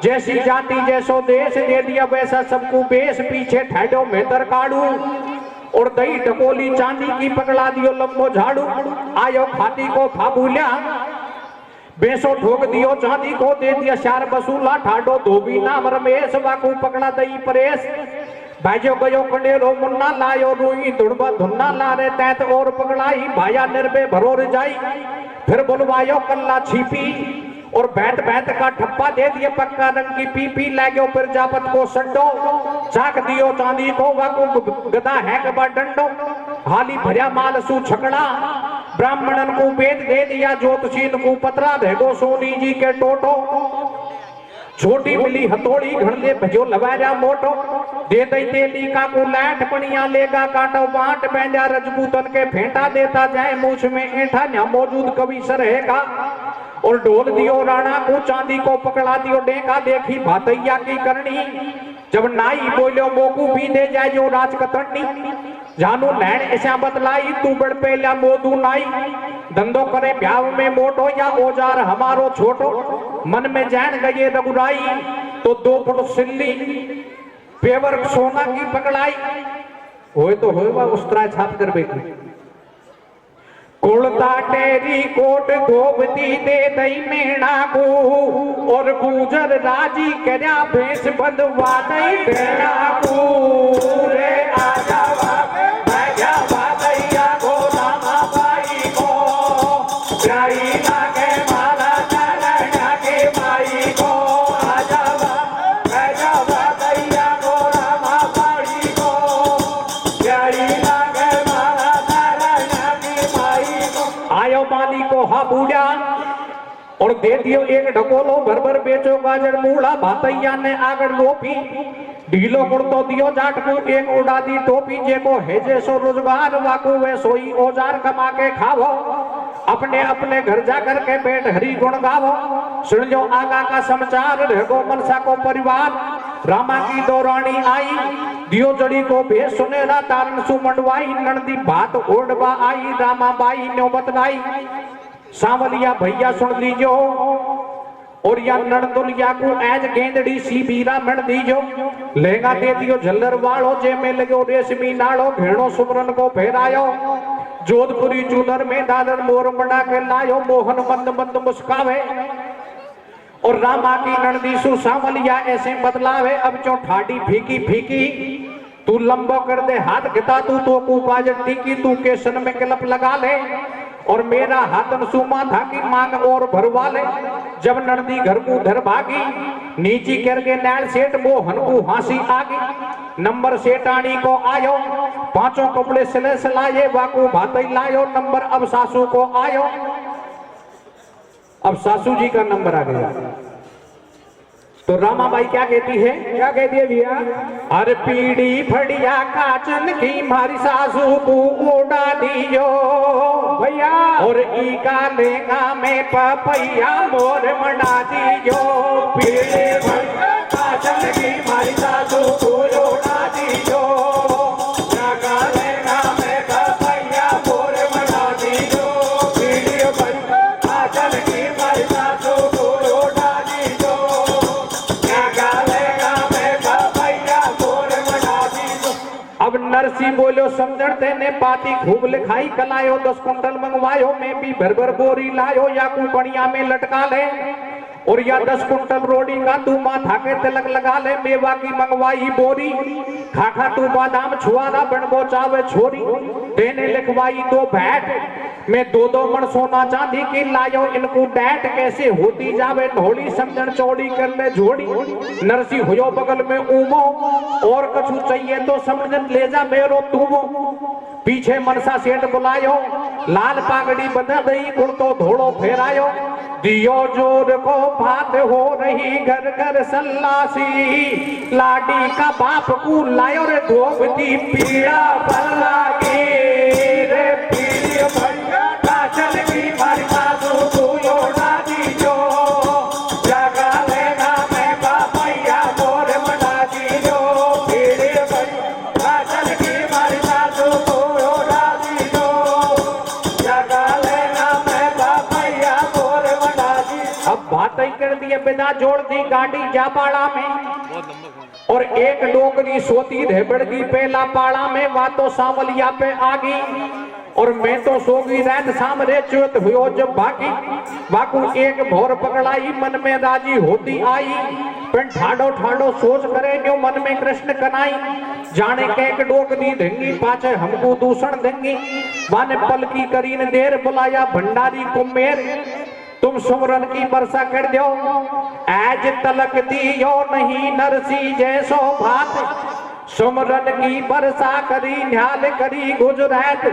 जैसी जाति जैसो देश दे दिया वैसा सबको बेस। पीछे ठहडो मेहतर काड़ू और दही टकोली चांदी की पकड़ा दियो लंबो झाड़ू। आयो खाती को था भूलिया बेसो ठोक दियो चांदी को दे दिया शार बसूला। ठाडो धोबी नाम रमेश वाकू पकड़ा दही परेश। भाइयों गयो कंडेरो मुन्ना लायो रुई धुड़बा धुन्ना ला रे तैत और पकड़ाई। भाया निर्भय भरोर जाई फिर बुलवायो कल्ला छिपी और बैठ बैठ का ठप्पा दे दिए पक्का रंग की पीपी। लागो फिर जापत को सड्डो चाक दियो चांदी को वाकू गदा है कबा डंडो। हाली भरिया माल सु छकड़ा ब्राह्मणन को वेद दे दिया ज्योतिषीन को पतरा भेगो सोनी जी के टोटो। छोटी मिली हथौड़ी घड़ले भजो लवारा मोटो। दे दई तेली का को लाठ पनिया लेगा काटो बांट बैंजा रजपूतन के फेंटा देता जाए मूछ में ऐठा न मौजूद कवि रहेगा। और ढोल दियो राणा को चांदी को पकड़ा दियो डेका। देखी भातैया की करनी जब नाई बोलो मोकू भी दे जाए जो राज कतरनी जानू नैन ऐसा बतलाई तू बड़ पहला मोदू नाई धंधो करे ब्याव में मोटो या औजार हमारो छोटो मन में जान गए रघुराई तो 2 फुट सिल्ली पेवर सोना की पकड़ाई होए तो होए उस तरह छाप कर बेटी कुलता टेरी कोट धोबती दे दई मेणा को और गुजर राजी करया भेष बंधवा दई भेणा को रे आजा भैया भैया को रामा बाई को प्याई लागे माला चरण के बाई को आजा भैया भैया को रामा बाई को प्याई लागे माला चरण के बाई को आयो माली को हा बूढ़ा और दे दियो एक ढकोलो भर बेचो गाजर मूला भातैया ने आगर लोपी ढीलो कुर्तो दियो जाट को एक उड़ा दी टोपी जे को है जैसो रोजगार वाको वे सोई औजार कमा के खावो अपने अपने घर जा कर के बैठ हरि गुण गावो सुन लो आगा का समाचार रहो मनसा को परिवार रामा की दो रानी आई दियो जड़ी को भेष सुनेरा तारण सु मंडवाई नंदी बात ओढ़वा आई रामा बाई न्यो बतलाई सांवलिया भैया सुन लीजो और या नड़दुलिया को एज गेंदड़ी सी बीरा मण दीजो लहंगा दे दियो झल्लर वालो जे में लगो रेशमी नाड़ो घेणो सुमरन को फेरायो जोधपुरी चूनर में दादर मोर बना के लायो मोहन मंद मंद मुस्कावे और रामा की नंदी सु सांवलिया ऐसे बदलावे अब जो ठाडी फीकी फीकी तू लंबो कर दे हाथ गिता तू तो कुपाजर टीकी तू केसन में क्लप लगा ले और मेरा हाथन सुमा था कि मांग और भरवा ले जब नंदी घर को धर भागी नीची करके नैल सेठ मोहन को हांसी आगी नंबर सेठानी को आयो पांचों कपड़े सिले सिलाये वाको भातई लायो नंबर अब सासू को आयो अब सासू जी का नंबर आ गया तो रामाबाई क्या कहती है भैया अरे पीड़ी फड़िया काचन की मारी सासू को उड़ा दियो भैया और ई का लेगा में पपैया मोर मना दियो पीड़ी फड़िया काचन की मारी सासू को उड़ा दियो नरसी बोलो समझते ने पाती खूब लिखाई कलायो 10 कुंटल मंगवायो मैं भी भर बोरी लायो या कुकड़िया में लटका ले और या 10 कुंटल रोडी का तू माथा के तिलक लगा ले मेवा की मंगवाई बोरी खाखा तू बादाम छुआरा बनबो चावे छोरी देने लिखवाई 2 भैट मैं 2 मन सोना चांदी की लायो इनको डैट कैसे होती जावे ढोली समझन चौड़ी कर ले जोड़ी नरसी हुयो बगल में उमो और कछु चाहिए तो समझन ले जा मेरो तुमो पीछे मनसा सेठ बुलायो लाल पागड़ी बंधा दई कुर्तो धोड़ो फेरायो दियो जोर को बात हो रही घर घर सल्लासी लाडी का बाप को लायो रे धोबती पीड़ा बल्ला की रे पीड़ी भैया काचल की मारी सासू को योड़ा दीजो जगा लेगा मैं बापैया मोर मना दीजो पीड़ी भैया काचल की मारी सासू को योड़ा दीजो जगा लेगा मैं बापैया मोर मना दीजो अब बात ही कर दिए बिना जोड़ दी गाड़ी जा पाड़ा में और एक डोगरी सोती रेबड़ की पहला पाड़ा में वातो सांवलिया पे आ गई और मैं तो सोगी रात सामने चुत हुयो जब भागी वाकू एक भोर पकड़ाई मन में राजी होती आई पर ठाडो ठाडो सोच करे जो मन में कृष्ण कनाई जाने कैक डोगरी ढंगी पाछे हमको दूषण देंगी वाने पल की करीन देर बुलाया भंडारी कुमेर तुम सुमरन की वर्षा कर दो आज तलक दियो नहीं नरसी जैसो भात सुमरन की वर्षा करी न्याल करी गुजरात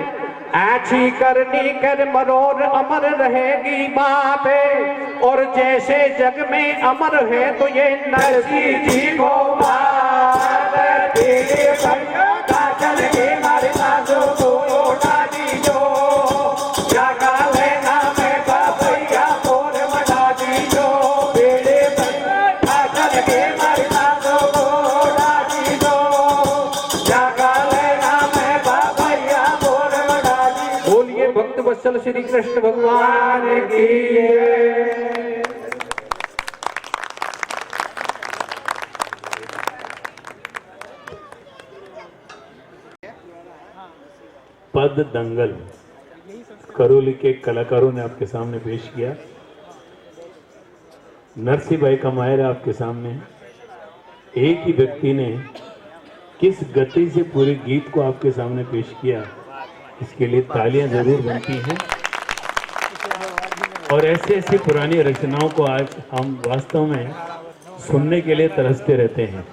ऐसी करनी कर मरोर अमर रहेगी बात और जैसे जग में अमर है तो ये नरसी जी को बात काजल के मारे सासू को लौटा दीजो जागा लेना मैं बापैया मोर मना दीजो बेड़े काजल के मारे सासू को लौटा वत्सल श्री कृष्ण भगवान की जय। पद दंगल करौली के कलाकारों ने आपके सामने पेश किया। नरसिंह भाई का मायर आपके सामने। एक ही व्यक्ति ने किस गति से पूरे गीत को आपके सामने पेश किया, इसके लिए तालियां जरूर बनती हैं। और ऐसे ऐसी पुरानी रचनाओं को आज हम वास्तव में सुनने के लिए तरसते रहते हैं।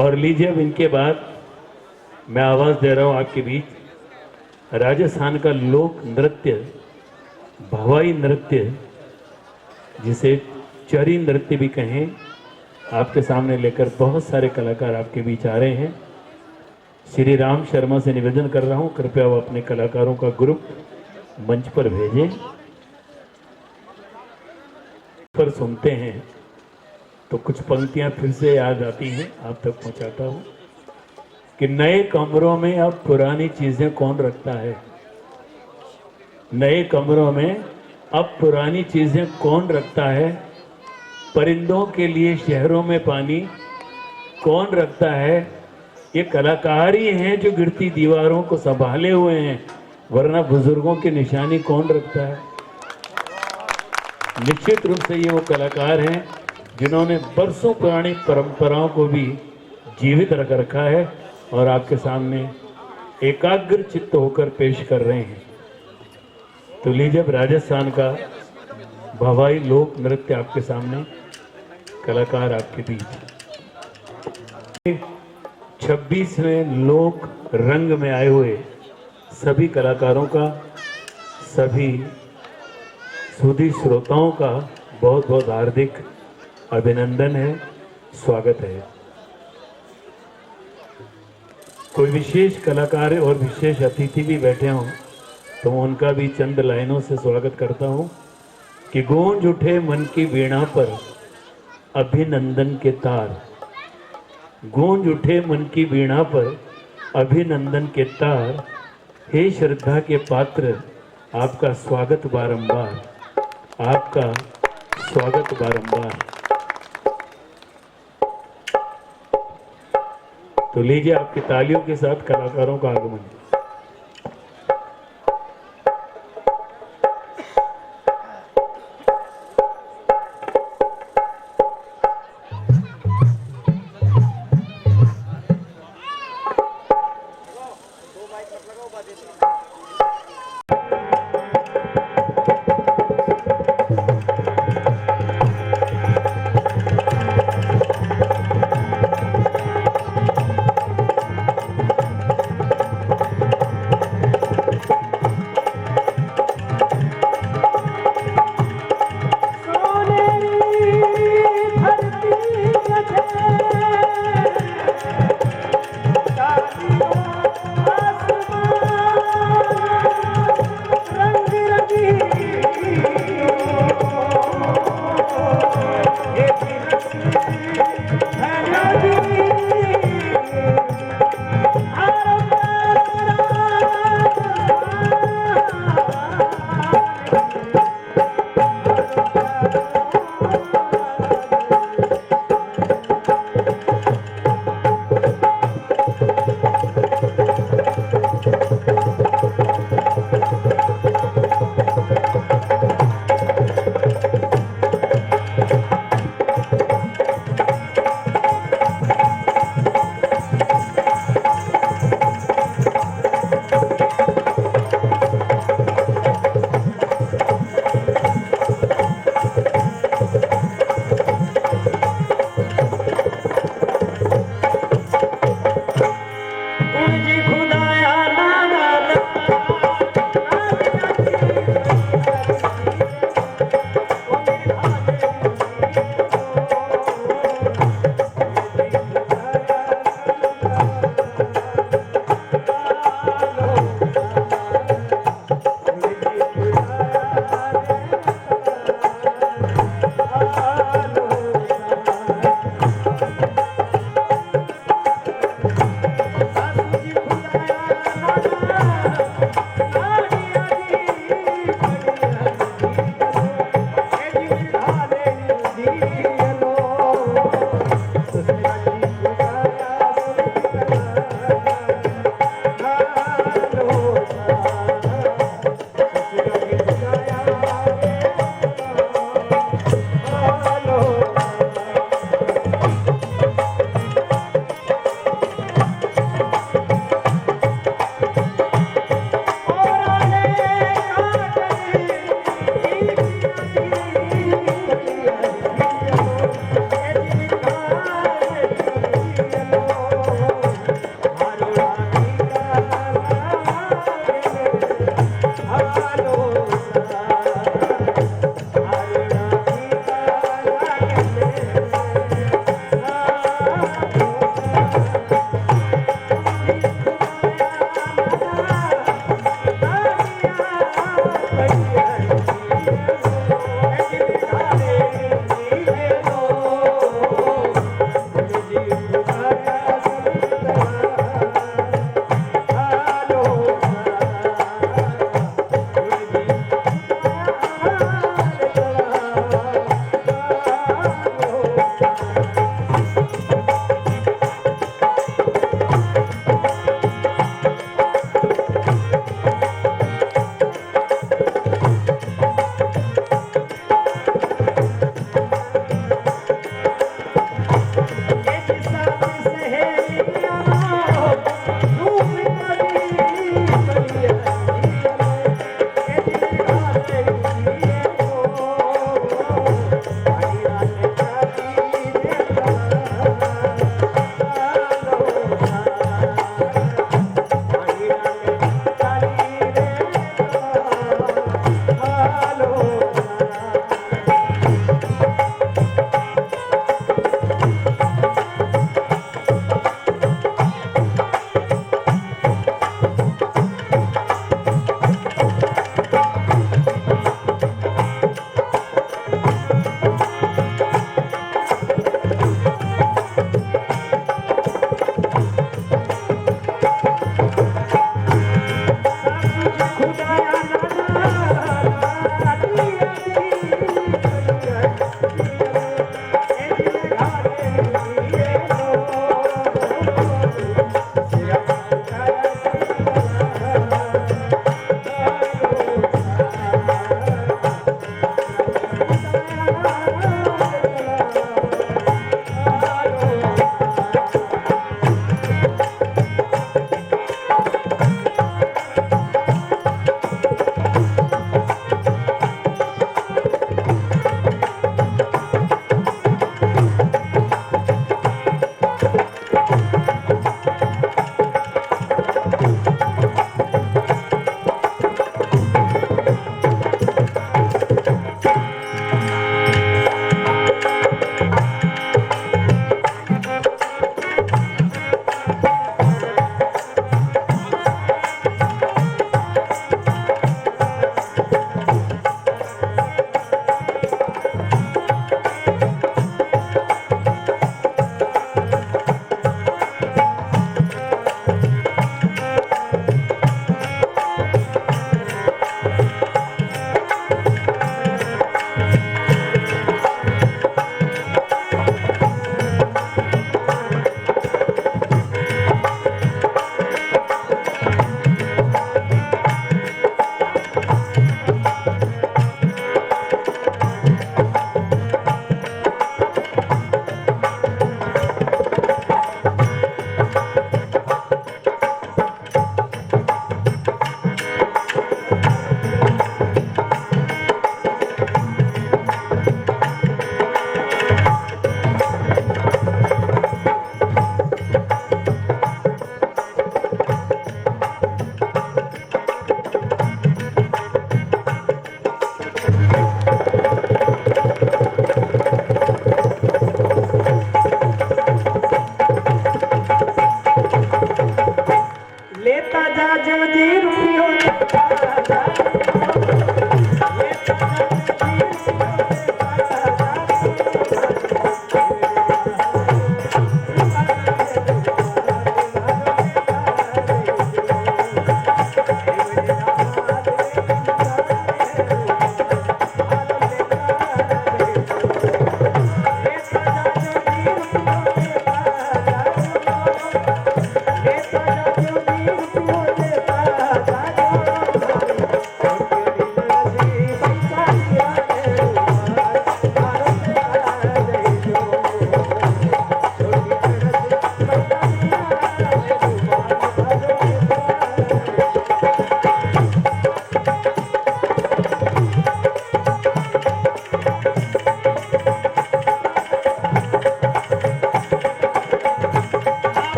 और लीजिए अब इनके बाद मैं आवाज़ दे रहा हूँ आपके बीच राजस्थान का लोक नृत्य, भवाई नृत्य, जिसे चरी नृत्य भी कहें, आपके सामने लेकर बहुत सारे कलाकार आपके बीच आ रहे हैं। श्री राम शर्मा से निवेदन कर रहा हूँ, कृपया वो अपने कलाकारों का ग्रुप मंच पर भेजें। पर सुनते हैं तो कुछ पंक्तियां फिर से याद आती हैं, आप तक पहुंचाता हूँ कि नए कमरों में अब पुरानी चीजें कौन रखता है। नए कमरों में अब पुरानी चीजें कौन रखता है। परिंदों के लिए शहरों में पानी कौन रखता है। ये कलाकार ही हैं जो गिरती दीवारों को संभाले हुए हैं, वरना बुजुर्गों की निशानी कौन रखता है। निश्चित रूप से ये वो कलाकार हैं जिन्होंने बरसों पुरानी परंपराओं को भी जीवित रख रखा है और आपके सामने एकाग्र चित्त होकर पेश कर रहे हैं। तो लीजिए अब राजस्थान का भवाई लोक नृत्य आपके सामने, कलाकार आपके बीच। 26वें लोक रंग में आए हुए सभी कलाकारों का, सभी सुधी श्रोताओं का बहुत बहुत हार्दिक अभिनंदन है, स्वागत है। कोई विशेष कलाकार और विशेष अतिथि भी बैठे हों तो उनका भी चंद लाइनों से स्वागत करता हूं कि गूंज उठे मन की वीणा पर अभिनंदन के तार। गूंज उठे मन की वीणा पर अभिनंदन के तार। हे श्रद्धा के पात्र, आपका स्वागत बारंबार, आपका स्वागत बारंबार। तो लीजिए आपकी तालियों के साथ कलाकारों का आगमन।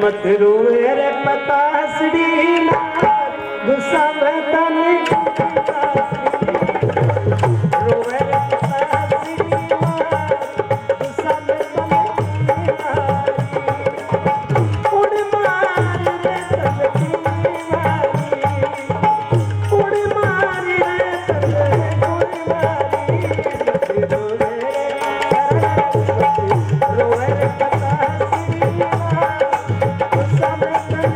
मत रोवे रे पतासड़ी गुस्सा में तने रोवे रे पतासड़ी गुस्सा में तने उड़ मार रे तने उड़ मार रे तने रोवे रे पतासड़ी गुस्सा में तने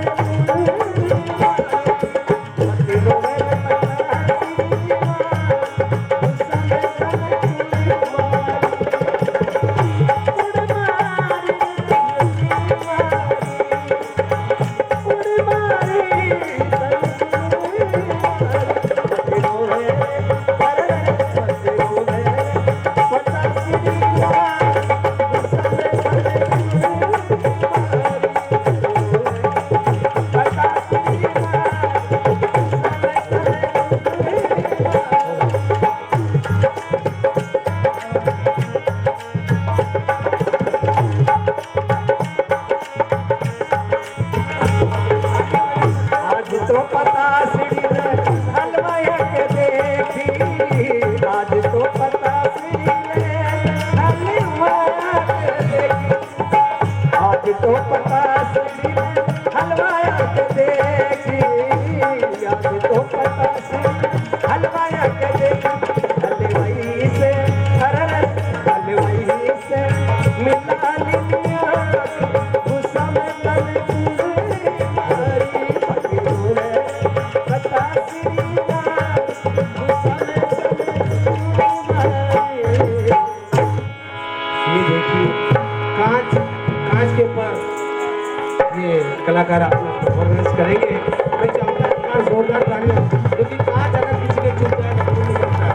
कलाकार अपना परफॉर्मेंस करेंगे। मैं चाहूँगा इतना जोरदार तालियां, क्योंकि कांच अगर किसी के चुप जाए तो नहीं लगता।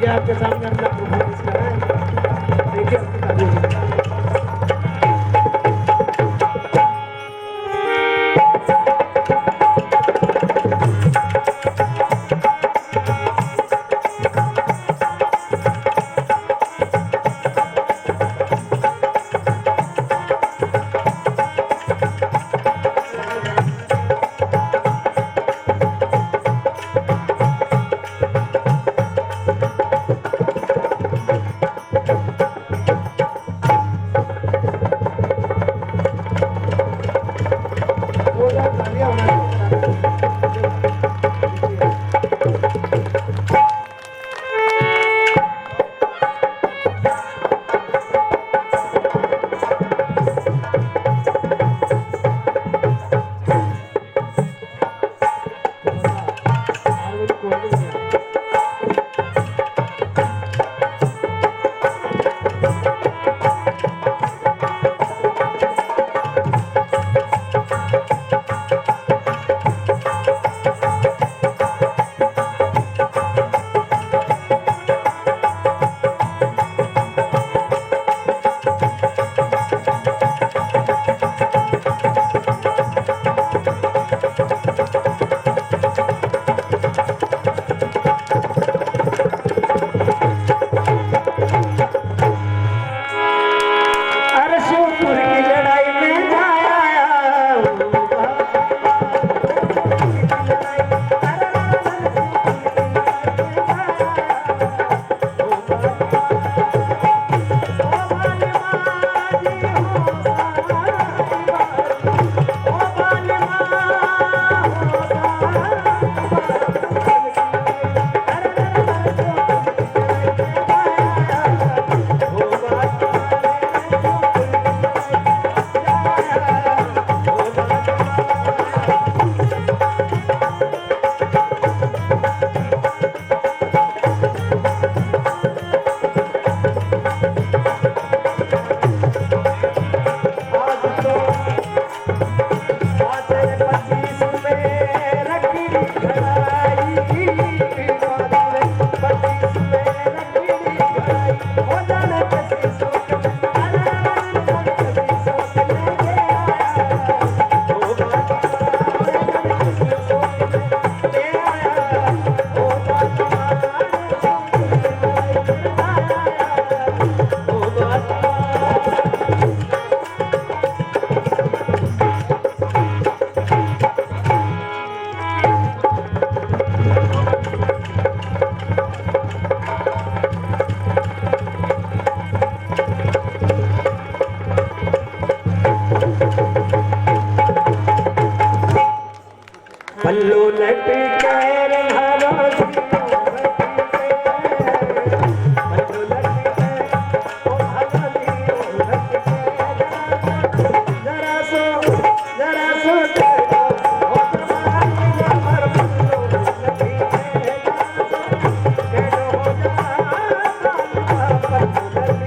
ये आपके सामने अपना परफॉर्मेंस कर रहा है, देखिए आपकी तालियां। पल्लू लटके रे हरो पल्लू लटके ओ हरो जरा सो ओ तुम्हारी अमर पल्लू लटके केडो हो जा पल्लू लटके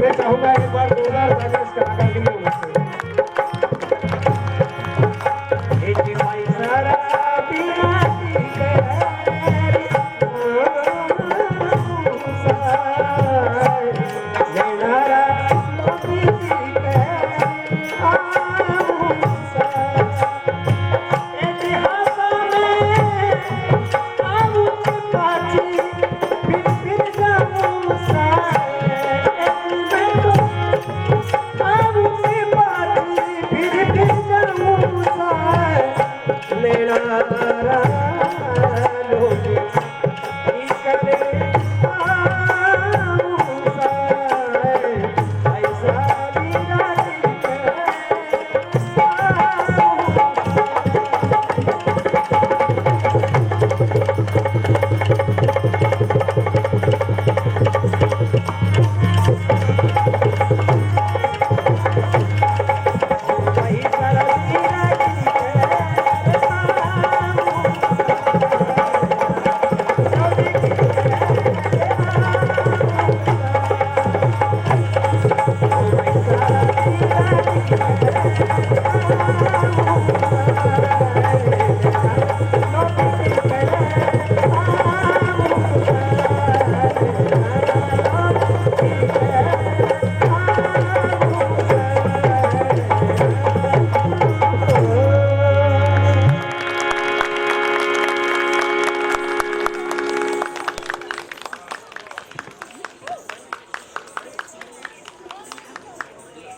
मैं चाहूंगा एक बार 2000 इस कलाकार के लिए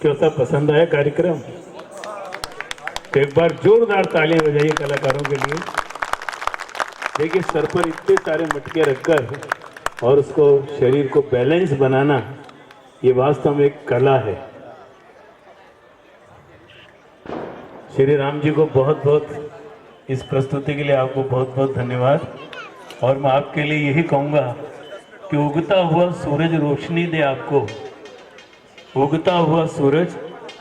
कैसा पसंद आया कार्यक्रम? तो एक बार जोरदार तालियां बजाइए कलाकारों के लिए। देखिए, सर पर इतने सारे मटके रखकर और उसको शरीर को बैलेंस बनाना, ये वास्तव में एक कला है। श्री राम जी को बहुत बहुत इस प्रस्तुति के लिए आपको बहुत बहुत धन्यवाद। और मैं आपके लिए यही कहूँगा कि उगता हुआ सूरज रोशनी दे आपको, उगता हुआ सूरज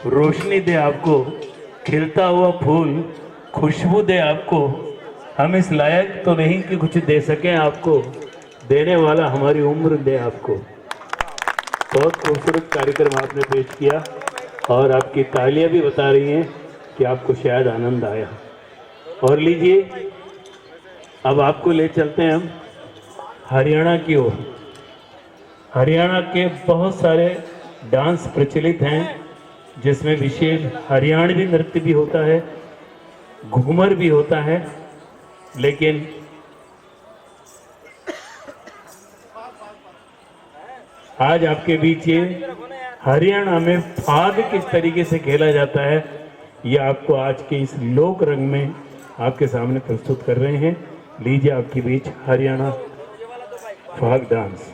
रोशनी दे आपको, खिलता हुआ फूल खुशबू दे आपको। हम इस लायक तो नहीं कि कुछ दे सकें आपको, देने वाला हमारी उम्र दे आपको। बहुत खूबसूरत कार्यक्रम आपने पेश किया और आपकी तालियां भी बता रही हैं कि आपको शायद आनंद आया। और लीजिए, अब आपको ले चलते हैं हम हरियाणा की ओर। हरियाणा के बहुत सारे डांस प्रचलित हैं, जिसमें विशेष हरियाणवी नृत्य भी होता है, घूमर भी होता है। लेकिन आज आपके बीच ये हरियाणा में फाग किस तरीके से खेला जाता है, ये आपको आज के इस लोक रंग में आपके सामने प्रस्तुत कर रहे हैं। लीजिए आपके बीच हरियाणा फाग डांस।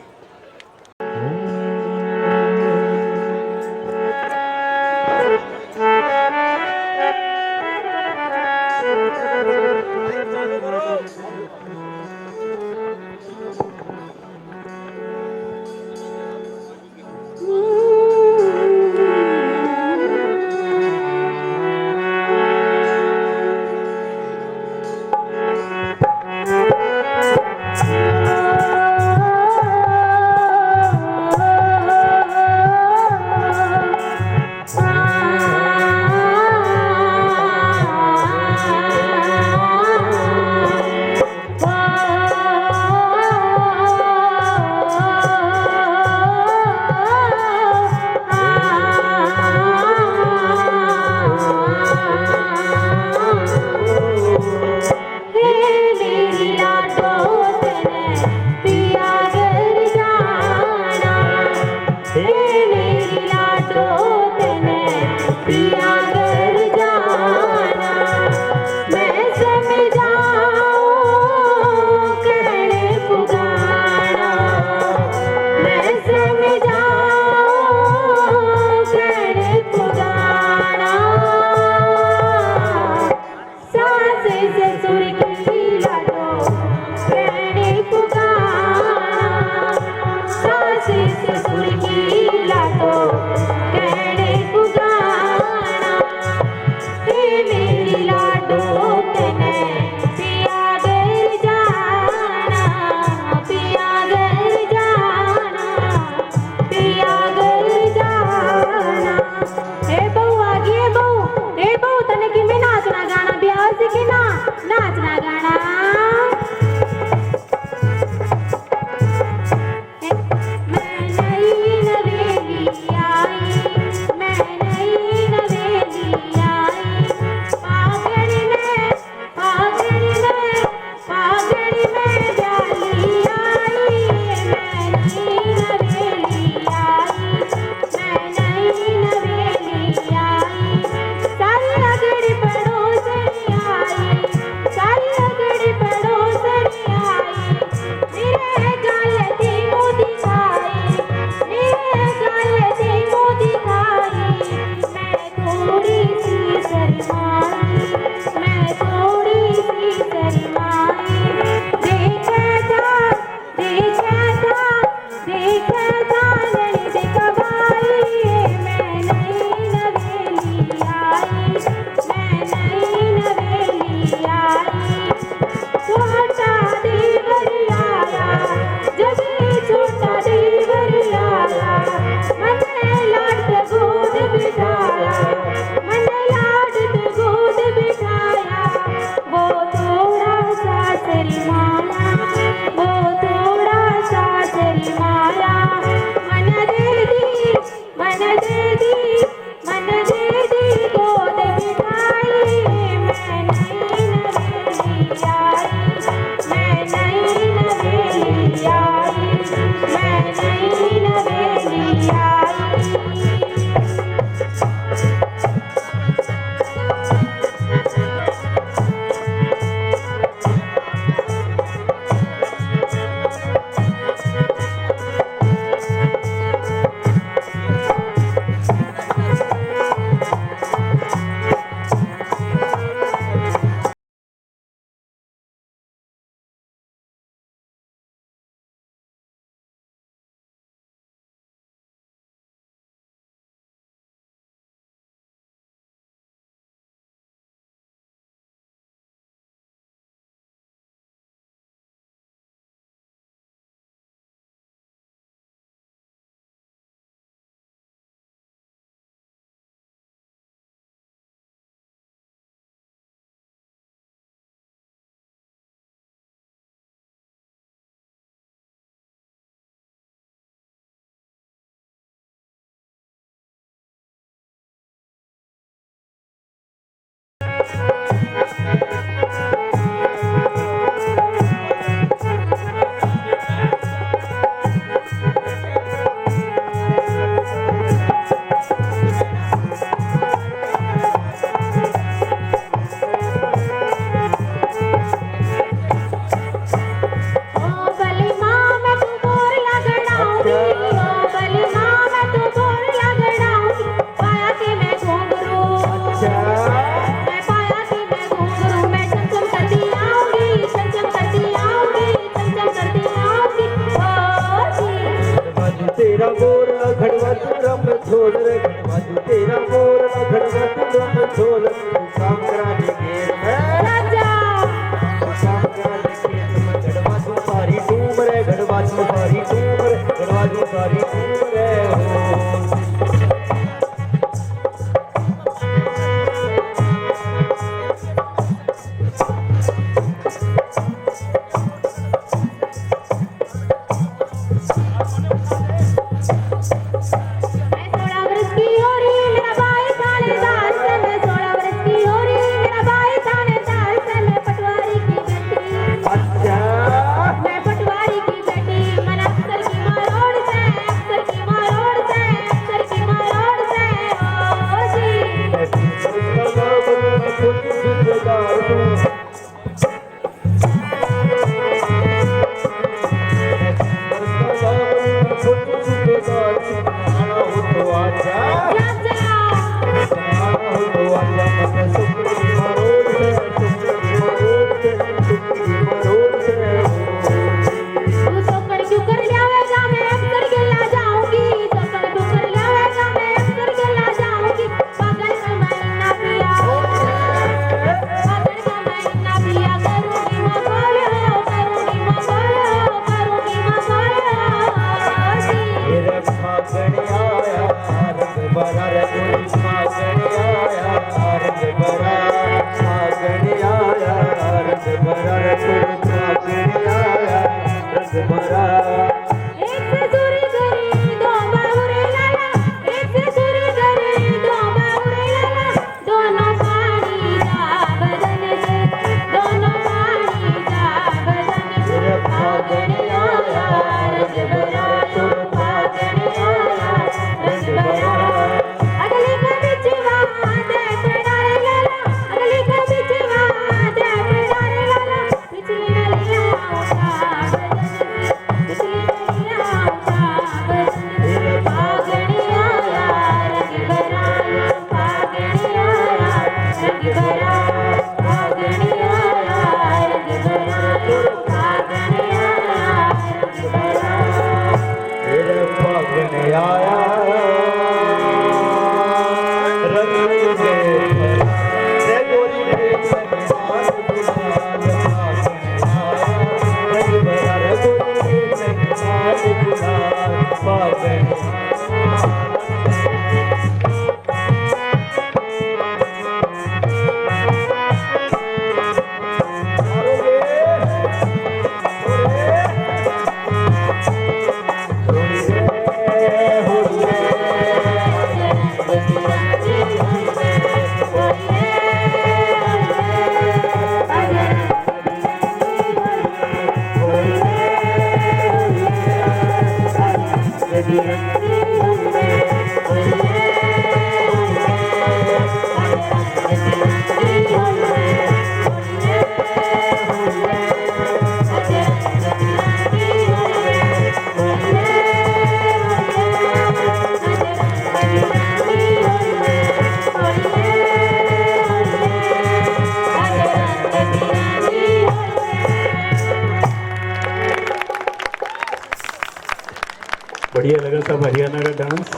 बढ़िया लगा सब हरियाणा का डांस।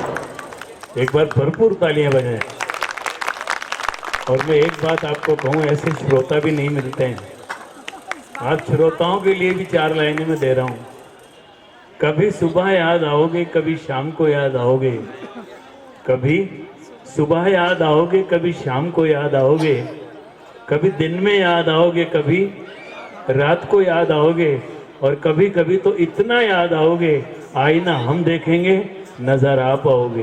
एक बार भरपूर तालियां बजाएं। और मैं एक बात आपको कहूं, ऐसे श्रोता भी नहीं मिलते हैं। आज श्रोताओं के लिए भी 4 लाइनें में दे रहा हूं। कभी सुबह याद आओगे, कभी शाम को याद आओगे, कभी सुबह याद आओगे, कभी शाम को याद आओगे, कभी दिन में याद आओगे, कभी रात को याद आओगे, और कभी कभी तो इतना याद आओगे आईना हम देखेंगे नजर आ पाओगे।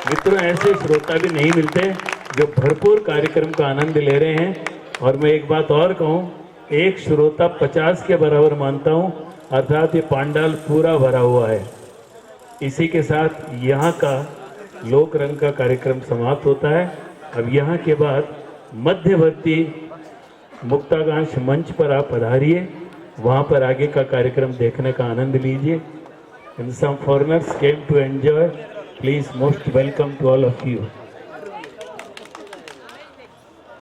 मित्रों, ऐसे श्रोता भी नहीं मिलते जो भरपूर कार्यक्रम का आनंद ले रहे हैं। और मैं एक बात और कहूं, एक श्रोता 50 के बराबर मानता हूं, अर्थात ये पांडाल पूरा भरा हुआ है। इसी के साथ यहाँ का लोक रंग का कार्यक्रम समाप्त होता है। अब यहाँ के बाद मध्यवर्ती मुक्ताकांक्ष मंच पर आप पधारिए, वहाँ पर आगे का कार्यक्रम देखने का आनंद लीजिए। And some foreigners came to enjoy. Please, most welcome to all of you.